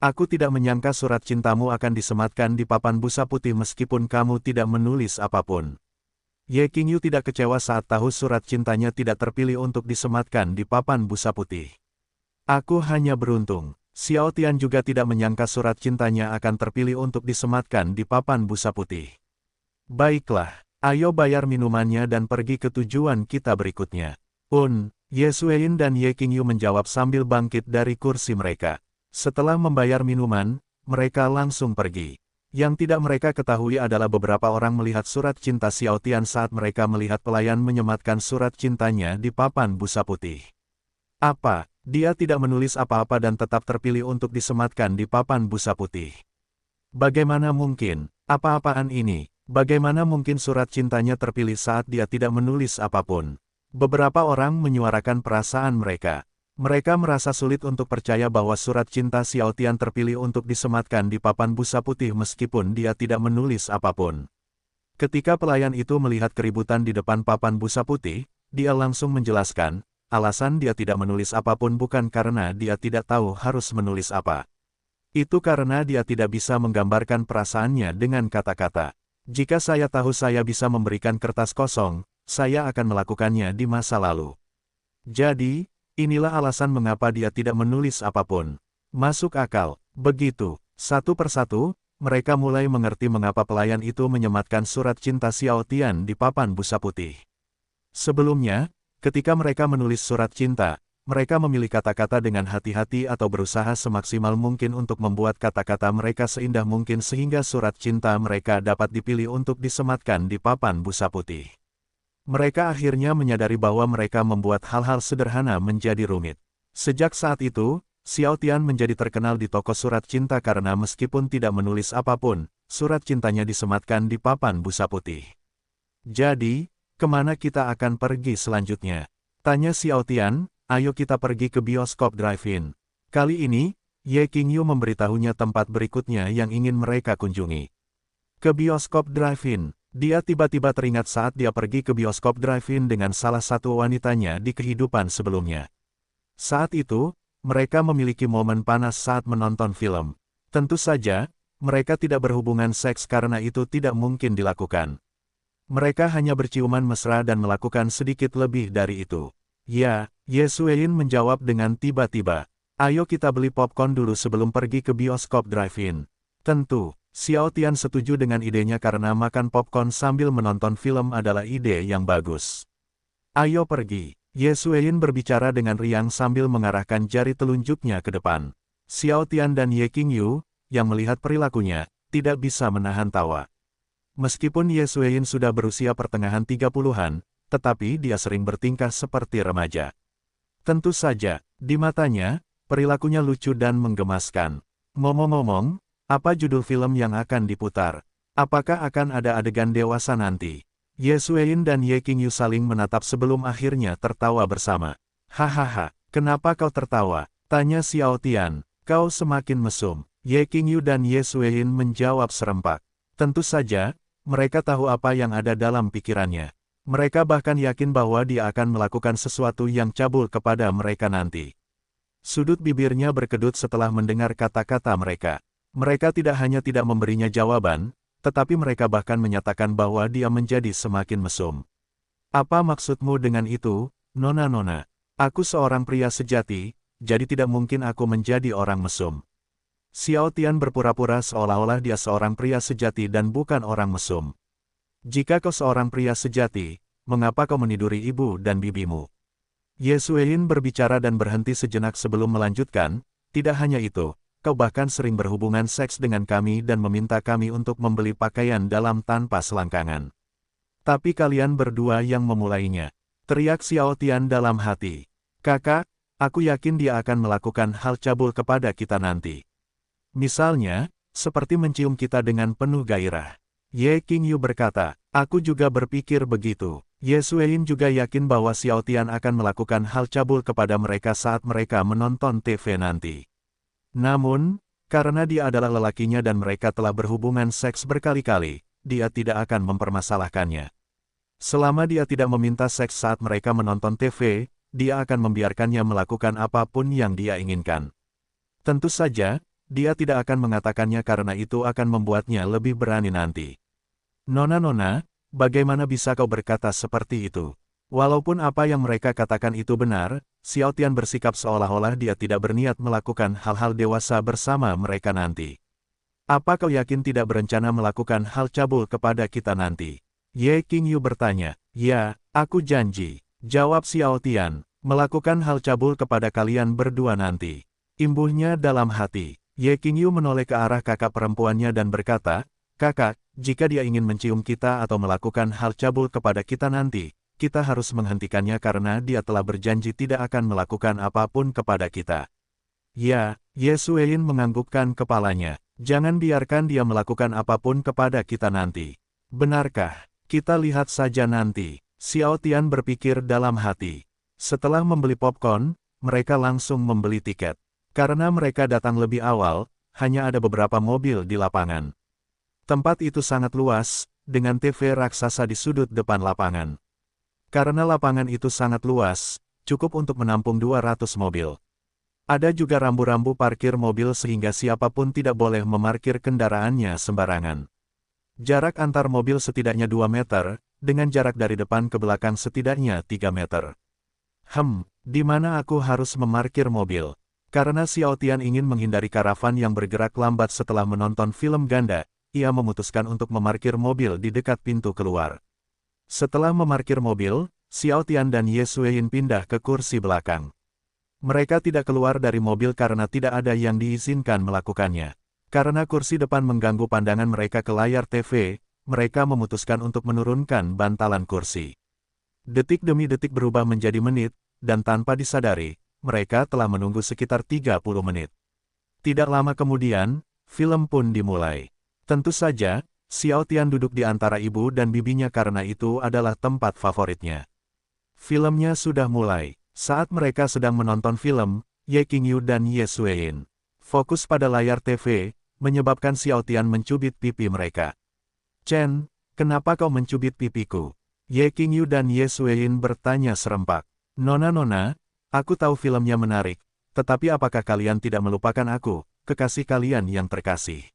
Speaker 1: Aku tidak menyangka surat cintamu akan disematkan di papan busa putih meskipun kamu tidak menulis apapun. Ye Qingyu tidak kecewa saat tahu surat cintanya tidak terpilih untuk disematkan di papan busa putih. Aku hanya beruntung. Xiao Tian juga tidak menyangka surat cintanya akan terpilih untuk disematkan di papan busa putih. Baiklah, ayo bayar minumannya dan pergi ke tujuan kita berikutnya. Ye Xueyin dan Ye Qingyu menjawab sambil bangkit dari kursi mereka. Setelah membayar minuman, mereka langsung pergi. Yang tidak mereka ketahui adalah beberapa orang melihat surat cinta Xiao Tian saat mereka melihat pelayan menyematkan surat cintanya di papan busa putih. Apa? Dia tidak menulis apa-apa dan tetap terpilih untuk disematkan di papan busa putih. Bagaimana mungkin? Apa-apaan ini? Bagaimana mungkin surat cintanya terpilih saat dia tidak menulis apapun? Beberapa orang menyuarakan perasaan mereka. Mereka merasa sulit untuk percaya bahwa surat cinta Xiao Tian terpilih untuk disematkan di papan busa putih meskipun dia tidak menulis apapun. Ketika pelayan itu melihat keributan di depan papan busa putih, dia langsung menjelaskan, alasan dia tidak menulis apapun bukan karena dia tidak tahu harus menulis apa. Itu karena dia tidak bisa menggambarkan perasaannya dengan kata-kata. Jika saya tahu saya bisa memberikan kertas kosong, saya akan melakukannya di masa lalu. Jadi, inilah alasan mengapa dia tidak menulis apapun. Masuk akal. Begitu, satu persatu, mereka mulai mengerti mengapa pelayan itu menyematkan surat cinta Xiao Tian di papan busa putih. Sebelumnya, ketika mereka menulis surat cinta, mereka memilih kata-kata dengan hati-hati atau berusaha semaksimal mungkin untuk membuat kata-kata mereka seindah mungkin sehingga surat cinta mereka dapat dipilih untuk disematkan di papan busa putih. Mereka akhirnya menyadari bahwa mereka membuat hal-hal sederhana menjadi rumit. Sejak saat itu, Xiao Tian menjadi terkenal di toko surat cinta karena meskipun tidak menulis apapun, surat cintanya disematkan di papan busa putih. Jadi, kemana kita akan pergi selanjutnya? Tanya Xiao Tian, ayo kita pergi ke bioskop drive-in. Kali ini, Ye Qingyu memberitahunya tempat berikutnya yang ingin mereka kunjungi. Ke bioskop drive-in. Dia tiba-tiba teringat saat dia pergi ke bioskop drive-in dengan salah satu wanitanya di kehidupan sebelumnya. Saat itu, mereka memiliki momen panas saat menonton film. Tentu saja, mereka tidak berhubungan seks karena itu tidak mungkin dilakukan. Mereka hanya berciuman mesra dan melakukan sedikit lebih dari itu. Ya, Ye Xueyin menjawab dengan tiba-tiba. Ayo kita beli popcorn dulu sebelum pergi ke bioskop drive-in. Tentu. Xiao Tian setuju dengan idenya karena makan popcorn sambil menonton film adalah ide yang bagus. Ayo pergi. Ye Xueyin berbicara dengan riang sambil mengarahkan jari telunjuknya ke depan. Xiao Tian dan Ye Qingyu, yang melihat perilakunya, tidak bisa menahan tawa. Meskipun Ye Xueyin sudah berusia pertengahan 30-an, tetapi dia sering bertingkah seperti remaja. Tentu saja, di matanya, perilakunya lucu dan menggemaskan. Ngomong-ngomong, apa judul film yang akan diputar? Apakah akan ada adegan dewasa nanti? Ye Xueyin dan Ye Qingyu saling menatap sebelum akhirnya tertawa bersama. Hahaha, kenapa kau tertawa? Tanya Xiao Tian. Kau semakin mesum. Ye Qingyu dan Ye Xueyin menjawab serempak. Tentu saja, mereka tahu apa yang ada dalam pikirannya. Mereka bahkan yakin bahwa dia akan melakukan sesuatu yang cabul kepada mereka nanti. Sudut bibirnya berkedut setelah mendengar kata-kata mereka. Mereka tidak hanya tidak memberinya jawaban, tetapi mereka bahkan menyatakan bahwa dia menjadi semakin mesum. Apa maksudmu dengan itu, Nona-nona? Aku seorang pria sejati, jadi tidak mungkin aku menjadi orang mesum. Xiao Tian berpura-pura seolah-olah dia seorang pria sejati dan bukan orang mesum. Jika kau seorang pria sejati, mengapa kau meniduri ibu dan bibimu? Ye Xueyin berbicara dan berhenti sejenak sebelum melanjutkan, tidak hanya itu, kau bahkan sering berhubungan seks dengan kami dan meminta kami untuk membeli pakaian dalam tanpa selangkangan. Tapi kalian berdua yang memulainya. Teriak Xiao Tian dalam hati. Kakak, aku yakin dia akan melakukan hal cabul kepada kita nanti. Misalnya, seperti mencium kita dengan penuh gairah. Ye Qingyu berkata, aku juga berpikir begitu. Ye Xueyin juga yakin bahwa Xiao Tian akan melakukan hal cabul kepada mereka saat mereka menonton TV nanti. Namun, karena dia adalah lelakinya dan mereka telah berhubungan seks berkali-kali, dia tidak akan mempermasalahkannya. Selama dia tidak meminta seks saat mereka menonton TV, dia akan membiarkannya melakukan apapun yang dia inginkan. Tentu saja, dia tidak akan mengatakannya karena itu akan membuatnya lebih berani nanti. Nona-nona, bagaimana bisa kau berkata seperti itu? Walaupun apa yang mereka katakan itu benar, Xiao Tian bersikap seolah-olah dia tidak berniat melakukan hal-hal dewasa bersama mereka nanti. Apa kau yakin tidak berencana melakukan hal cabul kepada kita nanti? Ye Qingyu bertanya. Ya, aku janji. Jawab Xiao Tian, melakukan hal cabul kepada kalian berdua nanti. Imbuhnya dalam hati. Ye Qingyu menoleh ke arah kakak perempuannya dan berkata, kakak, jika dia ingin mencium kita atau melakukan hal cabul kepada kita nanti, kita harus menghentikannya karena dia telah berjanji tidak akan melakukan apapun kepada kita. Ya, Ye Xueyin menganggukkan kepalanya. Jangan biarkan dia melakukan apapun kepada kita nanti. Benarkah? Kita lihat saja nanti. Xiao Tian berpikir dalam hati. Setelah membeli popcorn, mereka langsung membeli tiket. Karena mereka datang lebih awal, hanya ada beberapa mobil di lapangan. Tempat itu sangat luas, dengan TV raksasa di sudut depan lapangan. Karena lapangan itu sangat luas, cukup untuk menampung 200 mobil. Ada juga rambu-rambu parkir mobil sehingga siapapun tidak boleh memarkir kendaraannya sembarangan. Jarak antar mobil setidaknya 2 meter, dengan jarak dari depan ke belakang setidaknya 3 meter. Di mana aku harus memarkir mobil? Karena Xiao Tian ingin menghindari karavan yang bergerak lambat setelah menonton film ganda, ia memutuskan untuk memarkir mobil di dekat pintu keluar. Setelah memarkir mobil, Xiao Tian dan Ye Xueyin pindah ke kursi belakang. Mereka tidak keluar dari mobil karena tidak ada yang diizinkan melakukannya. Karena kursi depan mengganggu pandangan mereka ke layar TV, mereka memutuskan untuk menurunkan bantalan kursi. Detik demi detik berubah menjadi menit, dan tanpa disadari, mereka telah menunggu sekitar 30 menit. Tidak lama kemudian, film pun dimulai. Tentu saja, Xiao Tian duduk di antara ibu dan bibinya karena itu adalah tempat favoritnya. Filmnya sudah mulai. Saat mereka sedang menonton film, Ye Qingyu dan Ye Xueyin fokus pada layar TV, menyebabkan Xiao Tian mencubit pipi mereka. Chen, kenapa kau mencubit pipiku? Ye Qingyu dan Ye Xueyin bertanya serempak. Nona-nona, aku tahu filmnya menarik, tetapi apakah kalian tidak melupakan aku, kekasih kalian yang terkasih?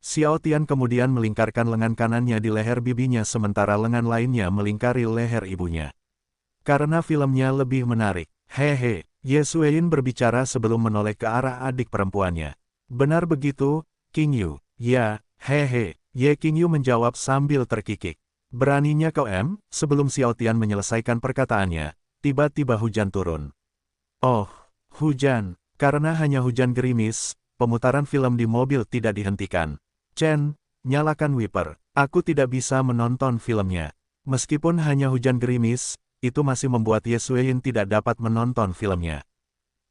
Speaker 1: Xiao Tian kemudian melingkarkan lengan kanannya di leher bibinya sementara lengan lainnya melingkari leher ibunya. Karena filmnya lebih menarik. Hehe, Ye Xueyin berbicara sebelum menoleh ke arah adik perempuannya. Benar begitu, Qingyu? Ya, hehe, Ye Qingyu menjawab sambil terkikik. Beraninya kau Sebelum Xiao Tian menyelesaikan perkataannya, tiba-tiba hujan turun. Oh, hujan. Karena hanya hujan gerimis, pemutaran film di mobil tidak dihentikan. Chen, nyalakan wiper. Aku tidak bisa menonton filmnya. Meskipun hanya hujan gerimis, itu masih membuat Ye Suein tidak dapat menonton filmnya.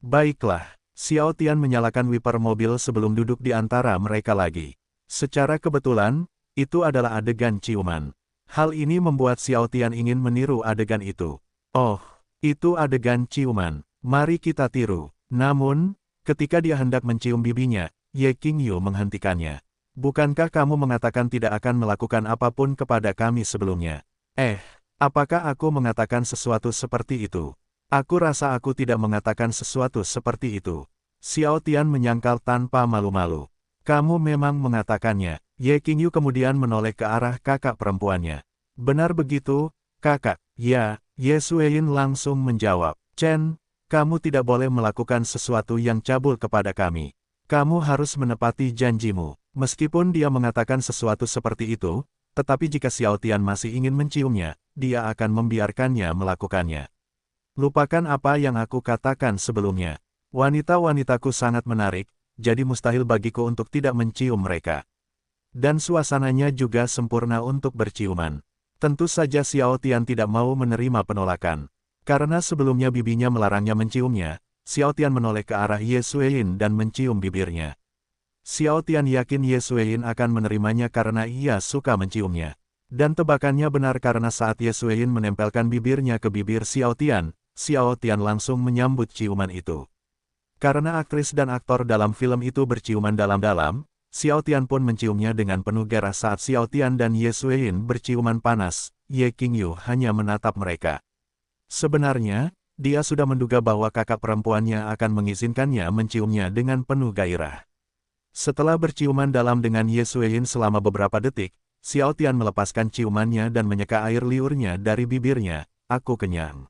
Speaker 1: Baiklah, Xiao Tian menyalakan wiper mobil sebelum duduk di antara mereka lagi. Secara kebetulan, itu adalah adegan ciuman. Hal ini membuat Xiao Tian ingin meniru adegan itu. Oh, itu adegan ciuman. Mari kita tiru. Namun, ketika dia hendak mencium bibinya, Ye Qingyu menghentikannya. Bukankah kamu mengatakan tidak akan melakukan apapun kepada kami sebelumnya? Apakah aku mengatakan sesuatu seperti itu? Aku rasa aku tidak mengatakan sesuatu seperti itu. Xiao Tian menyangkal tanpa malu-malu. Kamu memang mengatakannya. Ye Qingyu kemudian menoleh ke arah kakak perempuannya. Benar begitu, kakak? Ya, Ye Suein langsung menjawab. Chen, kamu tidak boleh melakukan sesuatu yang cabul kepada kami. Kamu harus menepati janjimu. Meskipun dia mengatakan sesuatu seperti itu, tetapi jika Xiao Tian masih ingin menciumnya, dia akan membiarkannya melakukannya. Lupakan apa yang aku katakan sebelumnya. Wanita-wanitaku sangat menarik, jadi mustahil bagiku untuk tidak mencium mereka. Dan suasananya juga sempurna untuk berciuman. Tentu saja Xiao Tian tidak mau menerima penolakan. Karena sebelumnya bibinya melarangnya menciumnya, Xiao Tian menoleh ke arah Ye Suein dan mencium bibirnya. Xiao Tian yakin Ye Suein akan menerimanya karena ia suka menciumnya. Dan tebakannya benar karena saat Ye Suein menempelkan bibirnya ke bibir Xiao Tian langsung menyambut ciuman itu. Karena aktris dan aktor dalam film itu berciuman dalam-dalam, Xiao Tian pun menciumnya dengan penuh gairah saat Xiao Tian dan Ye Suein berciuman panas. Ye Qingyu hanya menatap mereka. Sebenarnya, dia sudah menduga bahwa kakak perempuannya akan mengizinkannya menciumnya dengan penuh gairah. Setelah berciuman dalam dengan Ye Suein selama beberapa detik, Xiao Tian melepaskan ciumannya dan menyeka air liurnya dari bibirnya. Aku kenyang.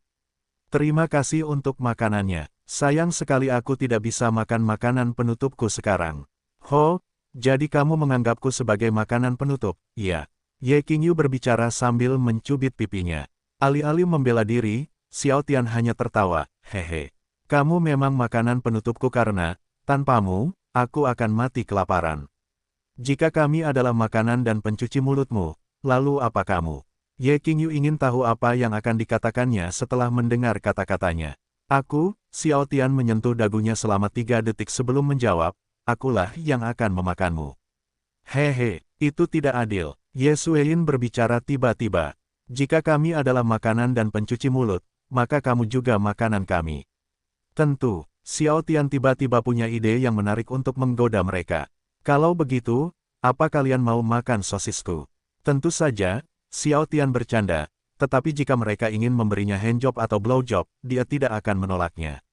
Speaker 1: Terima kasih untuk makanannya. Sayang sekali aku tidak bisa makan makanan penutupku sekarang. Ho, jadi kamu menganggapku sebagai makanan penutup? Iya. Ye Qingyu berbicara sambil mencubit pipinya. Alih-alih membela diri, Xiao Tian hanya tertawa. Hehe. Kamu memang makanan penutupku karena, tanpamu, aku akan mati kelaparan. Jika kami adalah makanan dan pencuci mulutmu, lalu apa kamu? Ye Qingyu ingin tahu apa yang akan dikatakannya setelah mendengar kata-katanya. Aku, Xiao Tian menyentuh dagunya selama 3 detik sebelum menjawab, akulah yang akan memakanmu. Hehe, itu tidak adil. Ye Suein berbicara tiba-tiba. Jika kami adalah makanan dan pencuci mulut, maka kamu juga makanan kami. Tentu, Xiao Tian tiba-tiba punya ide yang menarik untuk menggoda mereka. Kalau begitu, apa kalian mau makan sosisku? Tentu saja, Xiao Tian bercanda, tetapi jika mereka ingin memberinya handjob atau blowjob, dia tidak akan menolaknya.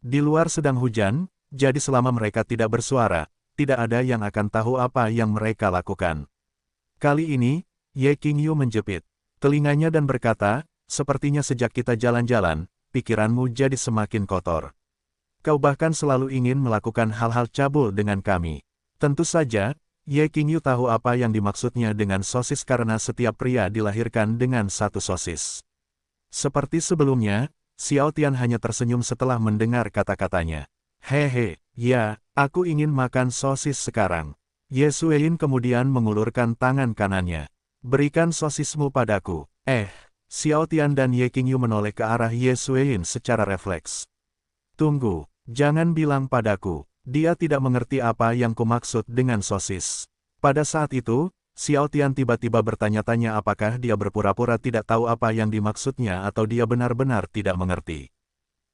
Speaker 1: Di luar sedang hujan, jadi selama mereka tidak bersuara, tidak ada yang akan tahu apa yang mereka lakukan. Kali ini, Ye Qingyu menjepit telinganya dan berkata, sepertinya sejak kita jalan-jalan, pikiranmu jadi semakin kotor. Kau bahkan selalu ingin melakukan hal-hal cabul dengan kami. Tentu saja, Ye Qingyu tahu apa yang dimaksudnya dengan sosis karena setiap pria dilahirkan dengan satu sosis. Seperti sebelumnya, Xiao Tian hanya tersenyum setelah mendengar kata-katanya. Hehe, ya, aku ingin makan sosis sekarang. Ye Suein kemudian mengulurkan tangan kanannya. Berikan sosismu padaku. Xiao Tian dan Ye Qingyu menoleh ke arah Ye Suein secara refleks. Tunggu, jangan bilang padaku. Dia tidak mengerti apa yang kumaksud dengan sosis. Pada saat itu, Xiao Tian tiba-tiba bertanya-tanya apakah dia berpura-pura tidak tahu apa yang dimaksudnya atau dia benar-benar tidak mengerti.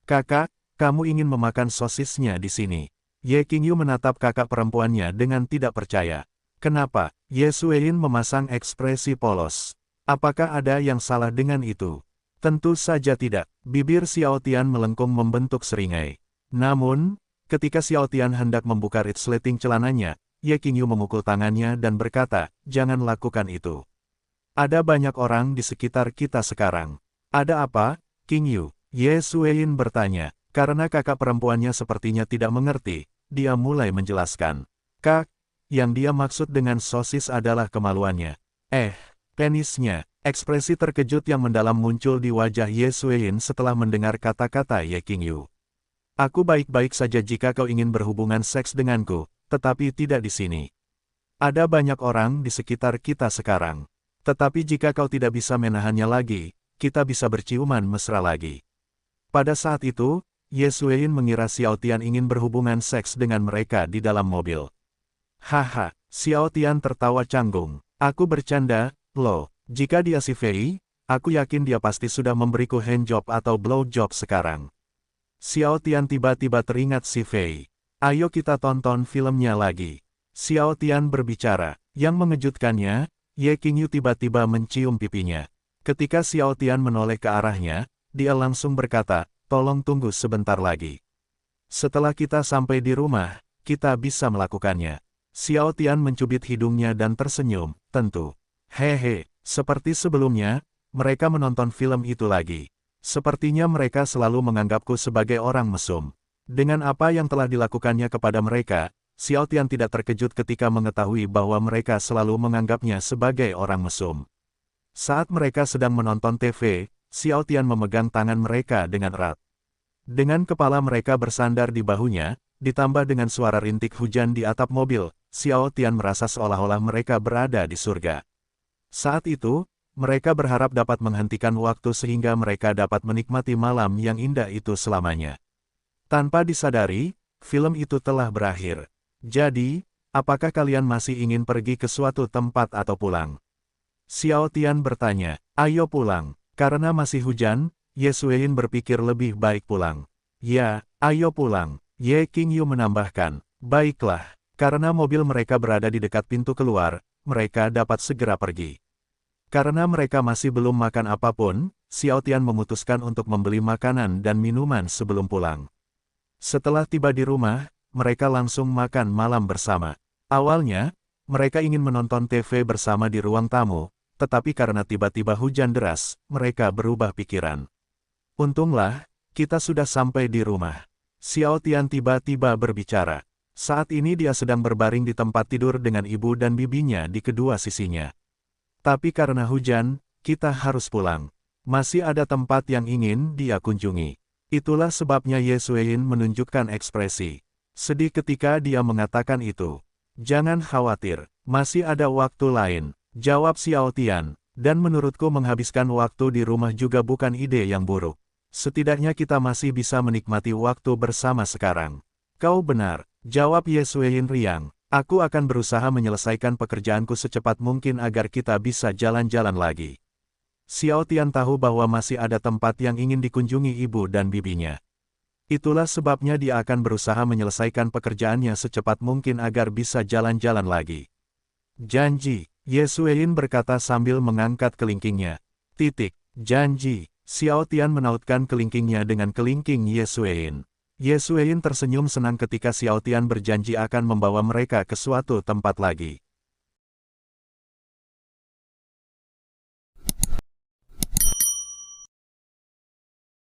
Speaker 1: Kakak, kamu ingin memakan sosisnya di sini. Ye Qingyu menatap kakak perempuannya dengan tidak percaya. Kenapa? Ye Suein memasang ekspresi polos. Apakah ada yang salah dengan itu? Tentu saja tidak. Bibir Xiao Tian melengkung membentuk seringai. Namun, ketika Xiao Tian hendak membuka resleting celananya, Ye Qingyu memukul tangannya dan berkata, jangan lakukan itu. Ada banyak orang di sekitar kita sekarang. Ada apa, Qingyu? Ye Suein bertanya. Karena kakak perempuannya sepertinya tidak mengerti, dia mulai menjelaskan. Kak, yang dia maksud dengan sosis adalah kemaluannya. Penisnya. Ekspresi terkejut yang mendalam muncul di wajah Ye Suein setelah mendengar kata-kata Ye Qingyu. Aku baik-baik saja jika kau ingin berhubungan seks denganku, tetapi tidak di sini. Ada banyak orang di sekitar kita sekarang. Tetapi jika kau tidak bisa menahannya lagi, kita bisa berciuman mesra lagi. Pada saat itu, Ye Xueyin mengira Xiao Tian ingin berhubungan seks dengan mereka di dalam mobil. Haha, Xiao Tian tertawa canggung. Aku bercanda, loh, jika dia si Fei, aku yakin dia pasti sudah memberiku handjob atau blowjob sekarang. Xiao Tian tiba-tiba teringat si Fei. Ayo kita tonton filmnya lagi. Xiao Tian berbicara. Yang mengejutkannya, Ye Qingyu tiba-tiba mencium pipinya. Ketika Xiao Tian menoleh ke arahnya, dia langsung berkata, tolong tunggu sebentar lagi. Setelah kita sampai di rumah, kita bisa melakukannya. Xiao Tian mencubit hidungnya dan tersenyum, tentu. Hehe, seperti sebelumnya, mereka menonton film itu lagi. Sepertinya mereka selalu menganggapku sebagai orang mesum. Dengan apa yang telah dilakukannya kepada mereka, Xiao Tian tidak terkejut ketika mengetahui bahwa mereka selalu menganggapnya sebagai orang mesum. Saat mereka sedang menonton TV, Xiao Tian memegang tangan mereka dengan erat. Dengan kepala mereka bersandar di bahunya, ditambah dengan suara rintik hujan di atap mobil, Xiao Tian merasa seolah-olah mereka berada di surga. Saat itu, mereka berharap dapat menghentikan waktu sehingga mereka dapat menikmati malam yang indah itu selamanya. Tanpa disadari, film itu telah berakhir. Jadi, apakah kalian masih ingin pergi ke suatu tempat atau pulang? Xiao Tian bertanya, ayo pulang. Karena masih hujan, Ye Xueyin berpikir lebih baik pulang. Ya, ayo pulang. Ye Qingyu menambahkan, baiklah. Karena mobil mereka berada di dekat pintu keluar, mereka dapat segera pergi. Karena mereka masih belum makan apapun, Xiao Tian memutuskan untuk membeli makanan dan minuman sebelum pulang. Setelah tiba di rumah, mereka langsung makan malam bersama. Awalnya, mereka ingin menonton TV bersama di ruang tamu, tetapi karena tiba-tiba hujan deras, mereka berubah pikiran. Untunglah, kita sudah sampai di rumah. Xiao Tian tiba-tiba berbicara. Saat ini dia sedang berbaring di tempat tidur dengan ibu dan bibinya di kedua sisinya. Tapi karena hujan, kita harus pulang. Masih ada tempat yang ingin dia kunjungi. Itulah sebabnya Ye Xueyin menunjukkan ekspresi sedih ketika dia mengatakan itu. Jangan khawatir, masih ada waktu lain, jawab Xiao Tian. Dan menurutku menghabiskan waktu di rumah juga bukan ide yang buruk. Setidaknya kita masih bisa menikmati waktu bersama sekarang. Kau benar, jawab Ye Xueyin riang. Aku akan berusaha menyelesaikan pekerjaanku secepat mungkin agar kita bisa jalan-jalan lagi. Xiao Tian tahu bahwa masih ada tempat yang ingin dikunjungi ibu dan bibinya. Itulah sebabnya dia akan berusaha menyelesaikan pekerjaannya secepat mungkin agar bisa jalan-jalan lagi. Janji, Ye Xueyin berkata sambil mengangkat kelingkingnya. Janji, Xiao Tian menautkan kelingkingnya dengan kelingking Ye Xueyin. Ye Xueyin tersenyum senang ketika Xiao Tian berjanji akan membawa mereka ke suatu tempat lagi.